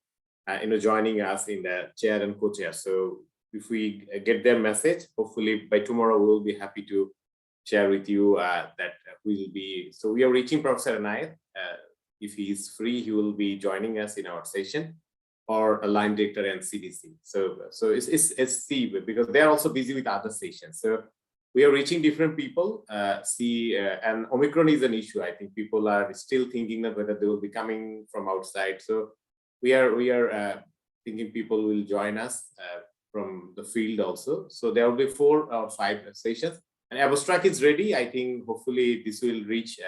joining us in the chair and co-chair. So if we get their message, hopefully by tomorrow we'll be happy to share with you that we will be. So we are reaching Professor Anayat. If he is free, he will be joining us in our session, or a line director and CDC. So it's SC, because they are also busy with other sessions. So we are reaching different people. And Omicron is an issue. I think people are still thinking of whether they will be coming from outside. So we are thinking people will join us from the field also. So there will be 4 or 5 sessions. And abstract is ready. I think hopefully this will reach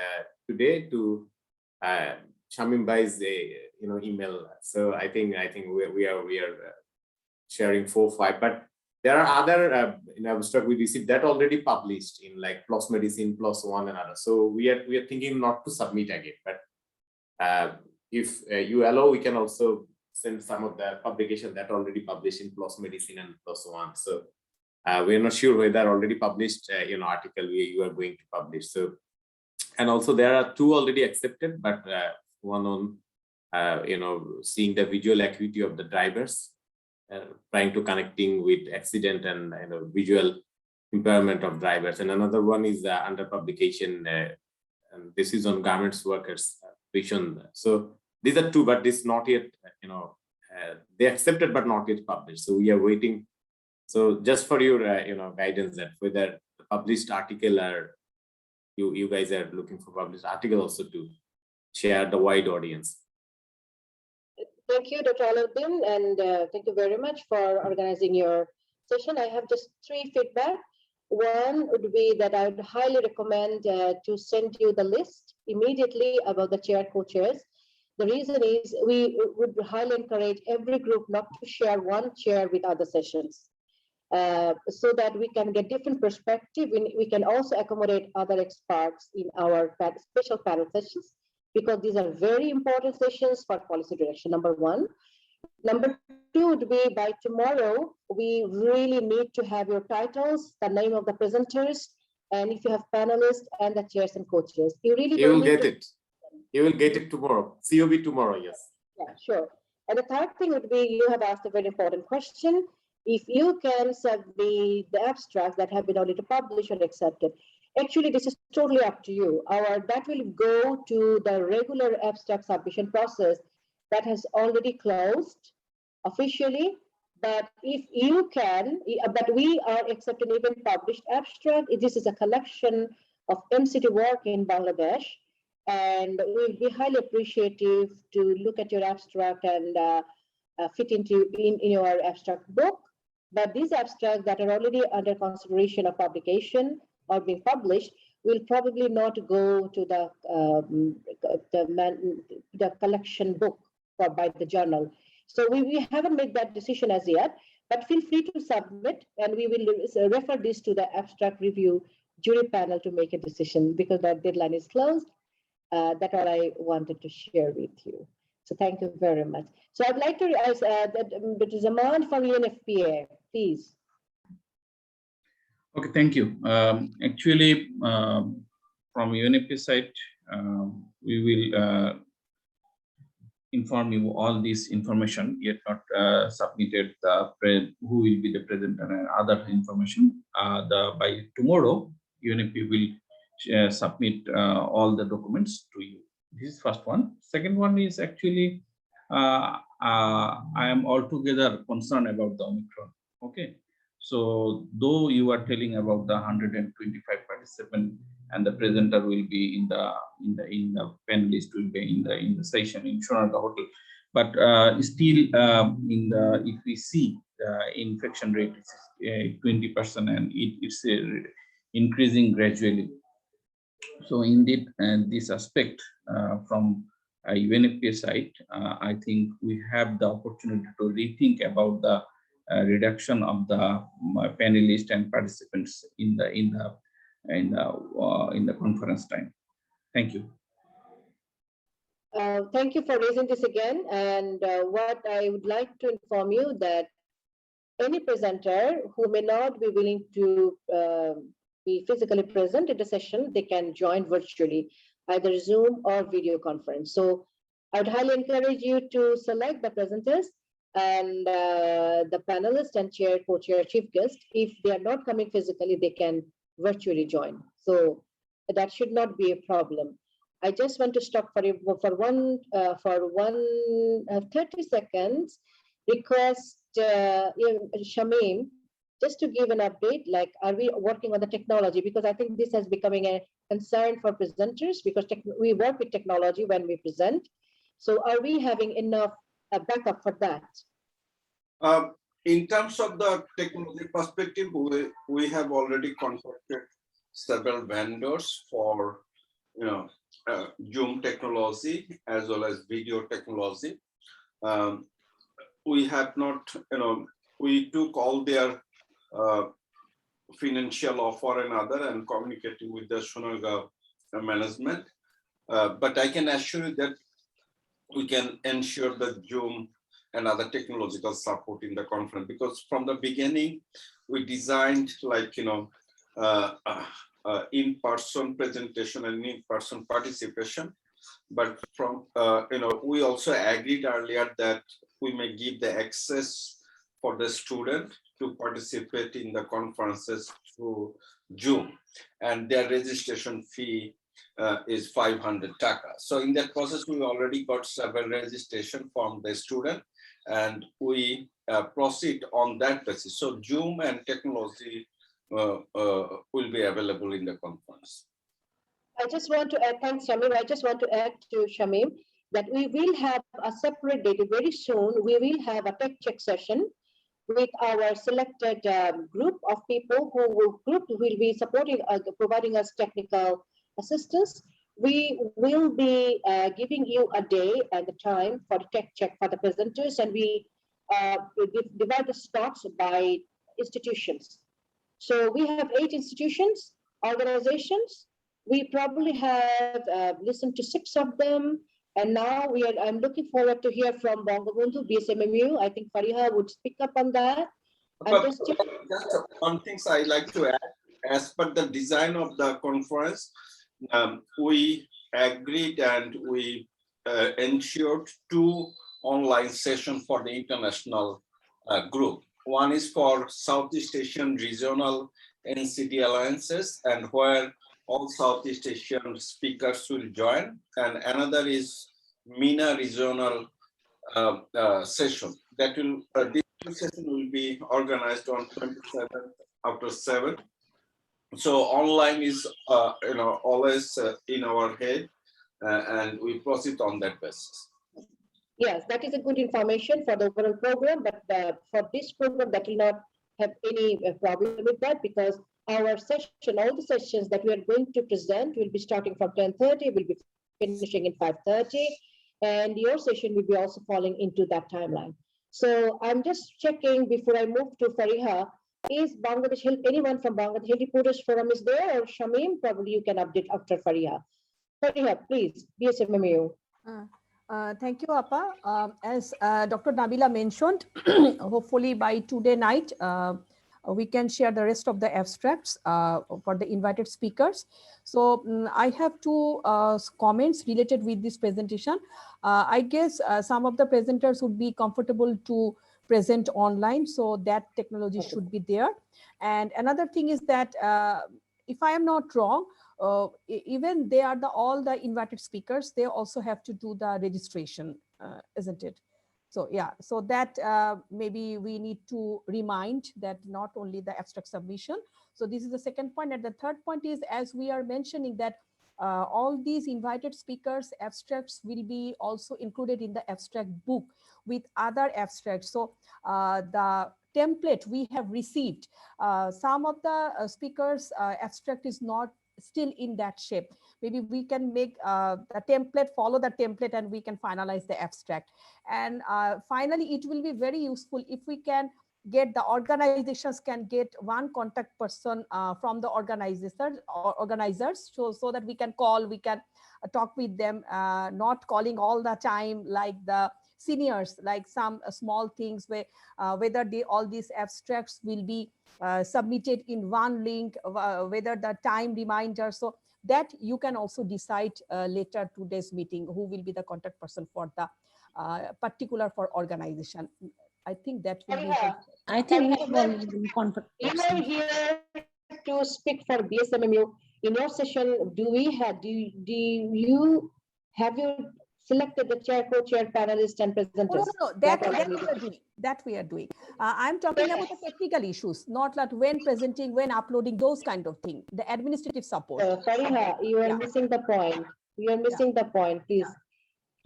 today to Shamim Bhai's email. So I think we are sharing 4 or 5. But there are other abstract we received that already published in like PLOS Medicine, PLOS One, and others. So we are thinking not to submit again. But if you allow, we can also send some of the publication that already published in PLOS Medicine and PLOS One. So we are not sure whether already published article you are going to publish. So, and also there are 2 already accepted, but one on seeing the visual acuity of the drivers, trying to connecting with accident and visual impairment of drivers, and another one is under publication, and this is on garments workers vision. So these are 2, but this not yet they accepted but not yet published. So we are waiting. So just for your guidance, that whether the published article or you guys are looking for published article also to share the wide audience.
Thank you, Dr. Alauddin, and thank you very much for organizing your session. I have just 3 feedback. One would be that I would highly recommend to send you the list immediately about the chair co-chairs. The reason is we would highly encourage every group not to share one chair with other sessions, so that we can get different perspective. We can also accommodate other experts in our special panel sessions, because these are very important sessions for policy direction, number 1. Number 2 would be by tomorrow, we really need to have your titles, the name of the presenters, and if you have panelists and the chairs and co-chairs. You will
get it. You will get it tomorrow. COB tomorrow, yes.
Yeah, sure. And the third thing would be, you have asked a very important question. If you can send the abstracts that have been already published or accepted. Actually, this is totally up to you. That will go to the regular abstract submission process that has already closed officially. But if you can, but we are accepting even published abstract. This is a collection of MCT work in Bangladesh, and we'll be highly appreciative to look at your abstract and fit into in your abstract book. But these abstracts that are already under consideration of publication or being published will probably not go to the collection book by the journal. So we haven't made that decision as yet, but feel free to submit, and we will refer this to the abstract review jury panel to make a decision, because that deadline is closed. That's all I wanted to share with you. So thank you very much. So I'd like to ask Dr. Zaman from UNFPA, please.
Okay, thank you. Actually, from UNFPA side, we will inform you all this information, yet not submitted who will be the presenter and other information. By tomorrow, UNFPA will submit all the documents to you. This is first one. Second one is actually, I am altogether concerned about the Omicron. Okay. So though you are telling about the 125 participants and the presenter will be in the panelist will be in the session in Shonarga Hotel, but still if we see the infection rate is 20% and it's increasing gradually. So indeed, this aspect from UNFPA side, I think we have the opportunity to rethink about the reduction of the panelists and participants in the conference time. Thank you.
Thank you for raising this again. And what I would like to inform you that any presenter who may not be willing to be physically present at the session, they can join virtually, either Zoom or video conference. So I would highly encourage you to select the presenters, and the panelists and chair, co-chair, chief guest, if they are not coming physically, they can virtually join. So that should not be a problem. I just want to stop for 30 seconds. Request Shamim just to give an update. Like, are we working on the technology? Because I think this is becoming a concern for presenters, because we work with technology when we present. So are we having enough backup for that?
In terms of the technology perspective, we have already contacted several vendors for Zoom technology as well as video technology. We have not, we took all their financial offer and other and communicating with the Shonaga management. But I can assure you that we can ensure the Zoom and other technological support in the conference, because from the beginning we designed like in-person presentation and in-person participation. But from we also agreed earlier that we may give the access for the student to participate in the conferences through Zoom, and their registration fee is 500 taka. So in that process, we already got several registration from the student, and we proceed on that basis. So Zoom and technology will be available in the conference.
I just want to add, thanks Shamim, I just want to add to Shamim that we will have a separate date very soon. We will have a tech check session with our selected group of people who will be supporting, providing us technical assistance. We will be giving you a day and the time for the tech check for the presenters, and we divide the slots by institutions. So we have 8 institutions, organizations. We probably have listened to 6 of them, and now I'm looking forward to hear from Bangabandhu, BSMMU. I think Fariha would speak up on that.
But just one thing I like to add, as per the design of the conference, we agreed and we ensured 2 online sessions for the international group. One is for Southeast Asian regional NCD alliances, and where all Southeast Asian speakers will join, and another is MENA regional session. That will this session will be organized on 27th after 7. So online is always in our head, and we proceed on that basis.
Yes, that is a good information for the overall program, but for this program, that will not have any problem with that, because our session, all the sessions that we are going to present will be starting from 10:30, will be finishing in 5:30, and your session will be also falling into that timeline. So I'm just checking before I move to Fariha, is Bangladesh, anyone from Bangladesh Heritage Forum is there, or Shamim? Probably you can update after Fariha. Fariha, please, BSMMU.
Thank you, Appa. As Dr. Nabila mentioned, hopefully by today night, we can share the rest of the abstracts for the invited speakers. So I have 2 comments related with this presentation. I guess some of the presenters would be comfortable to present online, so that technology should be there. And another thing is that if I am not wrong, even they are all the invited speakers, they also have to do the registration, isn't it? So yeah, so that maybe we need to remind that not only the abstract submission. So this is the second point. And the third point is, as we are mentioning that all these invited speakers abstracts will be also included in the abstract book with other abstracts. So the template we have received, some of the speakers abstract is not still in that shape. Maybe we can make the template, follow the template, and we can finalize the abstract. And finally, it will be very useful if we can get the organizations can get one contact person from the organizers, so that we can call, we can talk with them, not calling all the time like the seniors, like some small things where whether all these abstracts will be submitted in one link, whether the time reminder, so that you can also decide later today's meeting who will be the contact person for the particular for organization. I think that will be
Fariha,
helpful.
I think we have
Fariha,
already been contact
you are
person.
here to speak for BSMMU. In your session, do you have you selected the chair, co-chair, panelists, and presenters?
No. That we are doing. That we are doing. I'm talking about the technical issues, not like when presenting, when uploading, those kind of thing. The administrative support.
Fariha, you are missing the point. You are missing the point, please.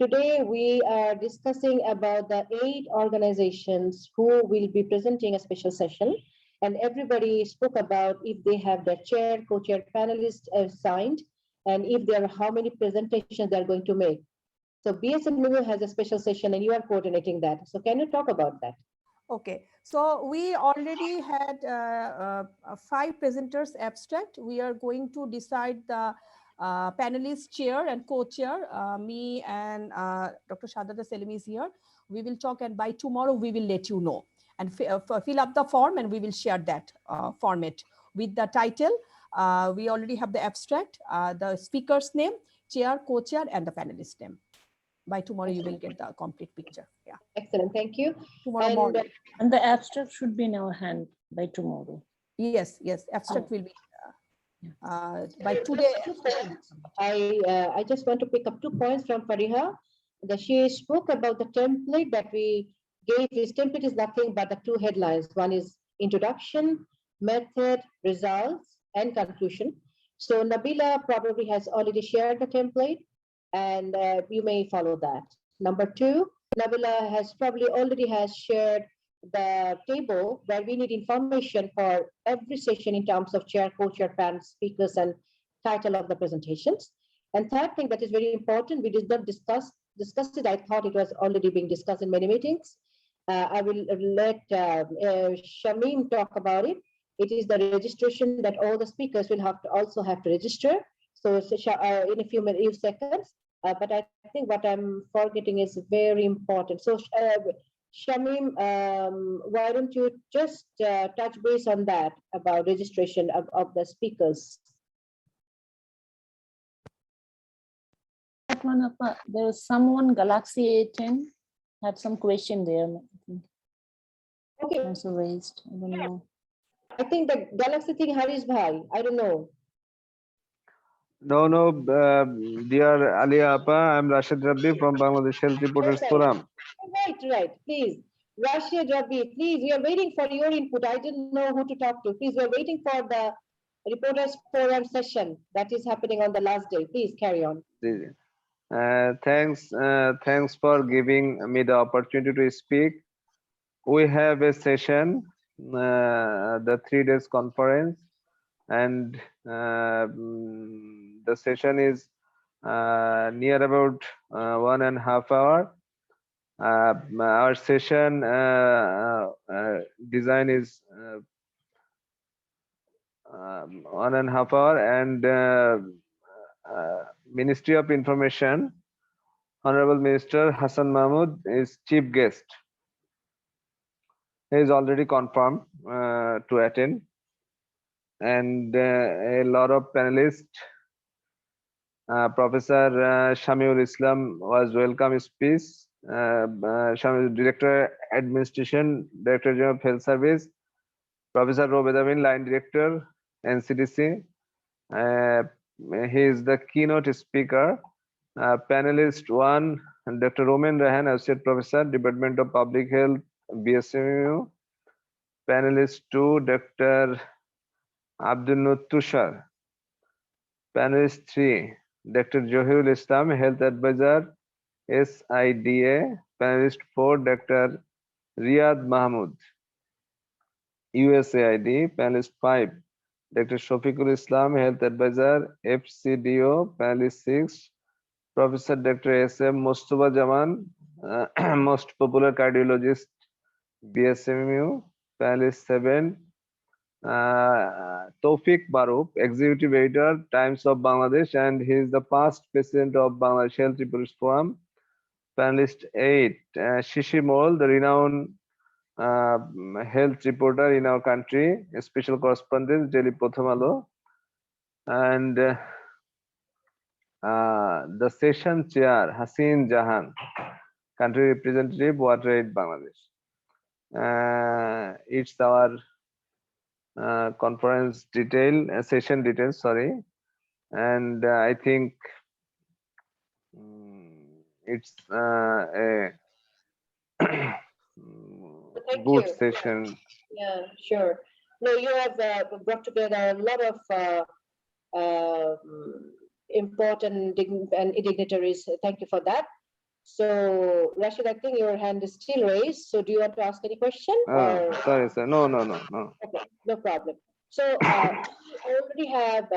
Today, we are discussing about the 8 organizations who will be presenting a special session. And everybody spoke about if they have their chair, co-chair panelists assigned, and if there are how many presentations they're going to make. So BSMU has a special session and you are coordinating that. So can you talk about that?
Okay, so we already had 5 presenters abstract. We are going to decide the panelist chair and co-chair. Me and Dr. Shadada Selim is here. We will talk, and by tomorrow we will let you know and fill up the form, and we will share that format with the title. We already have the abstract, the speaker's name, chair, co-chair, and the panelist name. By tomorrow, you will get the complete picture. Yeah.
Excellent. Thank you.
Tomorrow morning.
And the abstract should be in our hand by tomorrow.
Yes. Abstract will be by today.
I just want to pick up 2 points from Fariha. That she spoke about the template that we gave. This template is nothing but the 2 headlines. One is introduction, method, results, and conclusion. So Nabila probably has already shared the template, and you may follow that. Number 2, Nabila has probably already shared the table where we need information for every session in terms of chair, co-chair, panel, speakers, and title of the presentations. And third thing that is very important, we did not discuss it. I thought it was already being discussed in many meetings. I will let Shamim talk about it. It is the registration that all the speakers will also have to register. So in a few seconds, but I think what I'm forgetting is very important. So Shamim, why don't you just touch base on that about registration of the speakers?
That one, there was someone, Galaxy A10, had some question there.
Okay.
Also raised. I don't know.
I think the Galaxy thing, Harish Bhai, I don't know.
No, dear Ali Apa, I'm Rashid Rabbi from Bangladesh Health Reporters Forum.
Right, please. Rashid Rabbi, please, we are waiting for your input. I didn't know who to talk to. Please, we are waiting for the Reporters Forum session that is happening on the last day. Please carry on.
Thanks for giving me the opportunity to speak. We have a session, the 3 days conference, and the session is near about 1.5 hours. Our session design is 1.5 hours, and Ministry of Information, Honorable Minister Hassan Mahmood is chief guest. He is already confirmed to attend, and a lot of panelists. Professor Shamiul Islam was welcome speech. Shamiul, Director Administration, Director General of Health Service. Professor Robed Amin, Line Director, NCDC. He is the keynote speaker. Panelist 1, Dr. Roman Rahan, Associate Professor, Department of Public Health, BSMU. Panelist 2, Dr. Abdul Nur Tushar. Panelist 3, Dr. Johirul Islam, Health Advisor, SIDA. Panelist 4, Dr. Riyad Mahmood, USAID. Panelist 5, Dr. Shafiqul Islam, Health Advisor, FCDO. Panelist 6, Professor Dr. SM Mustafa Jaman, most popular cardiologist, BSMU. Panelist 7, Tawfiq Baruch, Executive Editor, Times of Bangladesh, and he is the past president of Bangladesh Health Reporters Forum. Panelist 8, Shishi Mol, the renowned health reporter in our country, a special correspondent, Delhi Protham Alo. And the session chair, Hasin Jahan, country representative, WaterAid Bangladesh. It's our conference session details, sorry. And I think it's a
Thank
good
you.
session.
Yeah, sure. No, you have brought together a lot of important dignitaries. Thank you for that. So, Rashid, I think your hand is still raised. So, do you want to ask any question?
Sorry, sir. No.
Okay, no problem. So, we have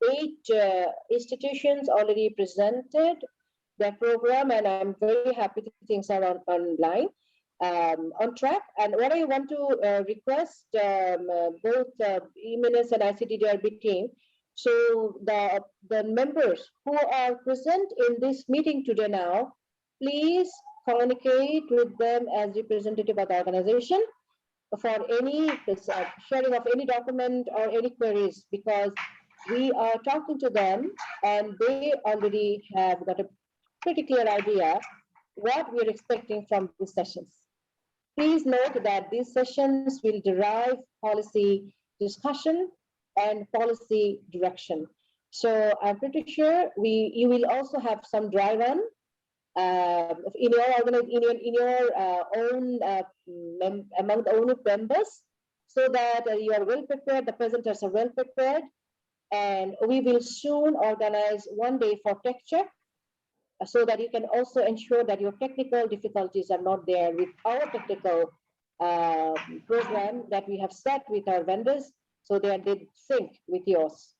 8 institutions already presented their program, and I'm very happy that things are online, on track. And what I want to request both EMINUS and ICDDRB team, so the members who are present in this meeting today now, please communicate with them as representative of the organization for any sharing of any document or any queries, because we are talking to them and they already have got a pretty clear idea what we're expecting from these sessions. Please note that these sessions will derive policy discussion and policy direction. So I'm pretty sure you will also have some dry run in your own among the own members, so that you are well prepared, the presenters are well prepared, and we will soon organize one day for tech check, so that you can also ensure that your technical difficulties are not there with our technical program that we have set with our vendors, so they sync with yours.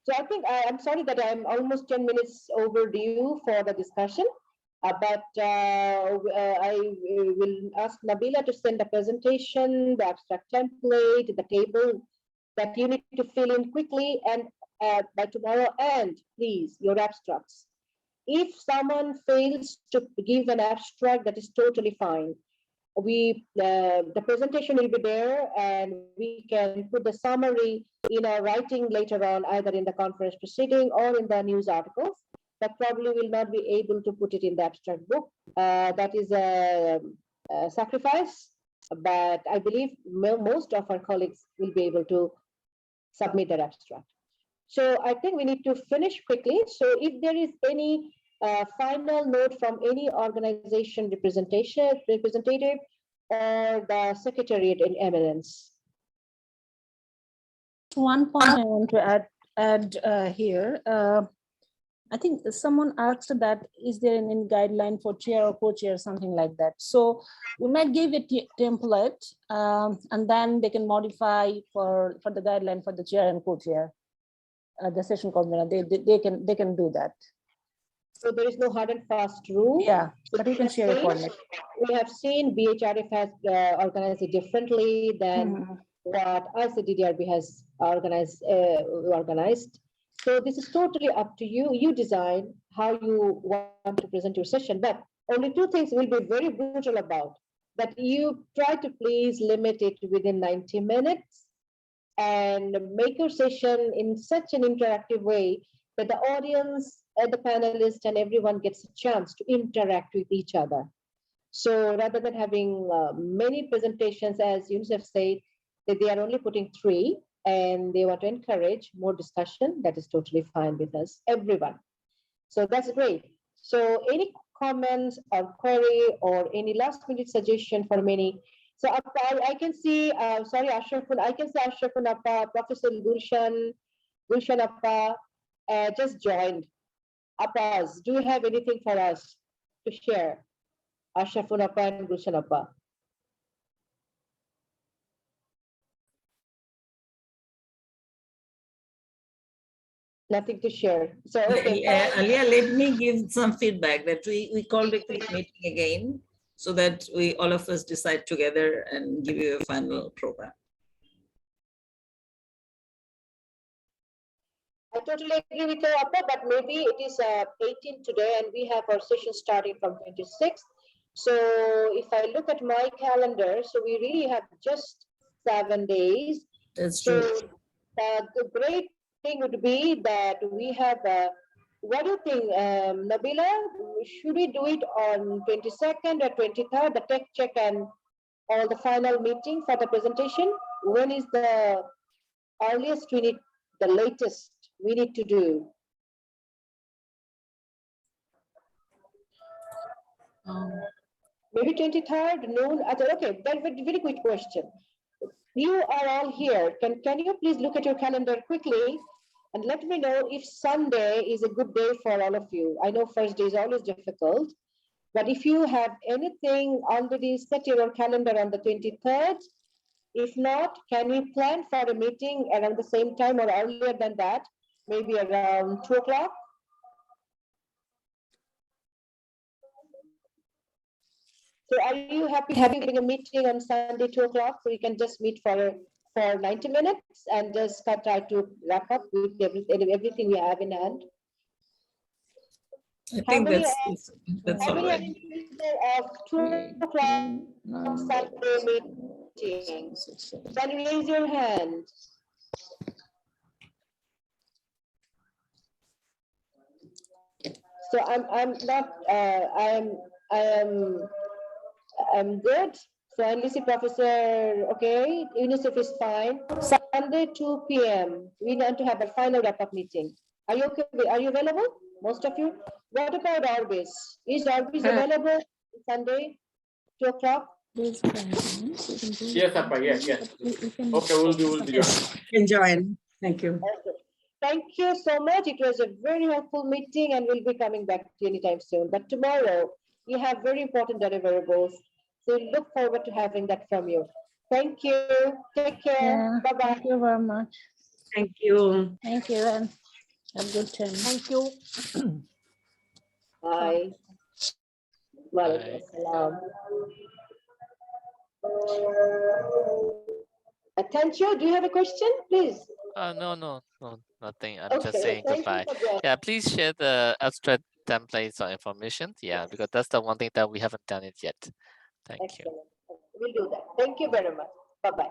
So I think I'm sorry that I'm almost 10 minutes overdue for the discussion, but I will ask Nabila to send the presentation, the abstract template, the table that you need to fill in quickly, and by tomorrow end, please, your abstracts. If someone fails to give an abstract, that is totally fine. The presentation will be there, and we can put the summary in our writing later on, either in the conference proceeding or in the news articles, but probably will not be able to put it in the abstract book. That is a sacrifice, but I believe most of our colleagues will be able to submit their abstract. So I think we need to finish quickly. So if there is any final note from any organization representative or the secretariat in eminence.
One point I want to add here. I think someone asked that, is there any guideline for chair or co-chair, something like that. So we might give a template, and then they can modify for the guideline for the chair and co-chair. The session convener, they can do that.
So there is no hard and fast rule.
Yeah, but we can share a coordinate.
We have seen BHRF has organized it differently than what ICDDRB has organized. So this is totally up to you. You design how you want to present your session, but only 2 things will be very brutal about, that you try to please limit it within 90 minutes and make your session in such an interactive way that the audience, the panelists, and everyone gets a chance to interact with each other. So rather than having many presentations, as UNICEF said, that they are only putting 3 and they want to encourage more discussion, that is totally fine with us, everyone. So that's great. So any comments or query or any last minute suggestion for many? So I can see, sorry, Ashrafun, I can see Ashrafun Appa, Professor Gulshan Appa just joined. Appas, do you have anything for us to share? Ashrafun Appa and Gulshan Appa. Nothing to share. So okay.
Alia, let me give some feedback that we called a quick meeting again, so that we all of us decide together and give you a final program.
I totally agree with you, Appa, but maybe it is 18 today and we have our session starting from 26. So if I look at my calendar, so we really have just 7 days.
That's true.
So the great thing would be that we have, what do you think, Nabila? Should we do it on 22nd or 23rd, the tech check and or the final meeting for the presentation? When is the earliest we need, the latest we need to do? Maybe 23rd noon. Okay, that's a very quick question. You are all here. Can you please look at your calendar quickly and let me know if Sunday is a good day for all of you? I know first day is always difficult, but if you have anything already set in your calendar on the 23rd, if not, can we plan for a meeting around the same time or earlier than that? Maybe around 2 o'clock? So are you happy having a meeting on Sunday, 2 o'clock, so we can just meet for 90 minutes and just try to wrap up with everything we have in hand?
I think that's
how
all
many
right.
are in favor of 2 o'clock Sunday meeting? Can you raise your hand? So I'm not I'm good. So NBC professor, okay, UNICEF is fine. Sunday 2 p.m. we want to have a final wrap-up meeting. Are you okay? Are you available? Most of you? What about Orbis? Is Orbis available Sunday 2 o'clock?
Yes, Appa, yes. Okay, we'll join.
Can join. Thank you.
Okay. Thank you so much. It was a very helpful meeting and we'll be coming back to you anytime soon. But tomorrow, we have very important deliverables. So we look forward to having that from you. Thank you. Take care. Bye-bye.
Thank you very much.
Thank you.
Thank you, and have a good time.
Thank you.
Bye. Walaikum assalam. Attention, do you have a question, please?
No, nothing. I'm
Okay,
just saying
thank you
goodbye.
for joining.
Yeah, please share the abstract templates or information. Yeah, because that's the one thing that we haven't done it yet. Thank you.
Excellent. We'll do that. Thank you very much. Bye-bye.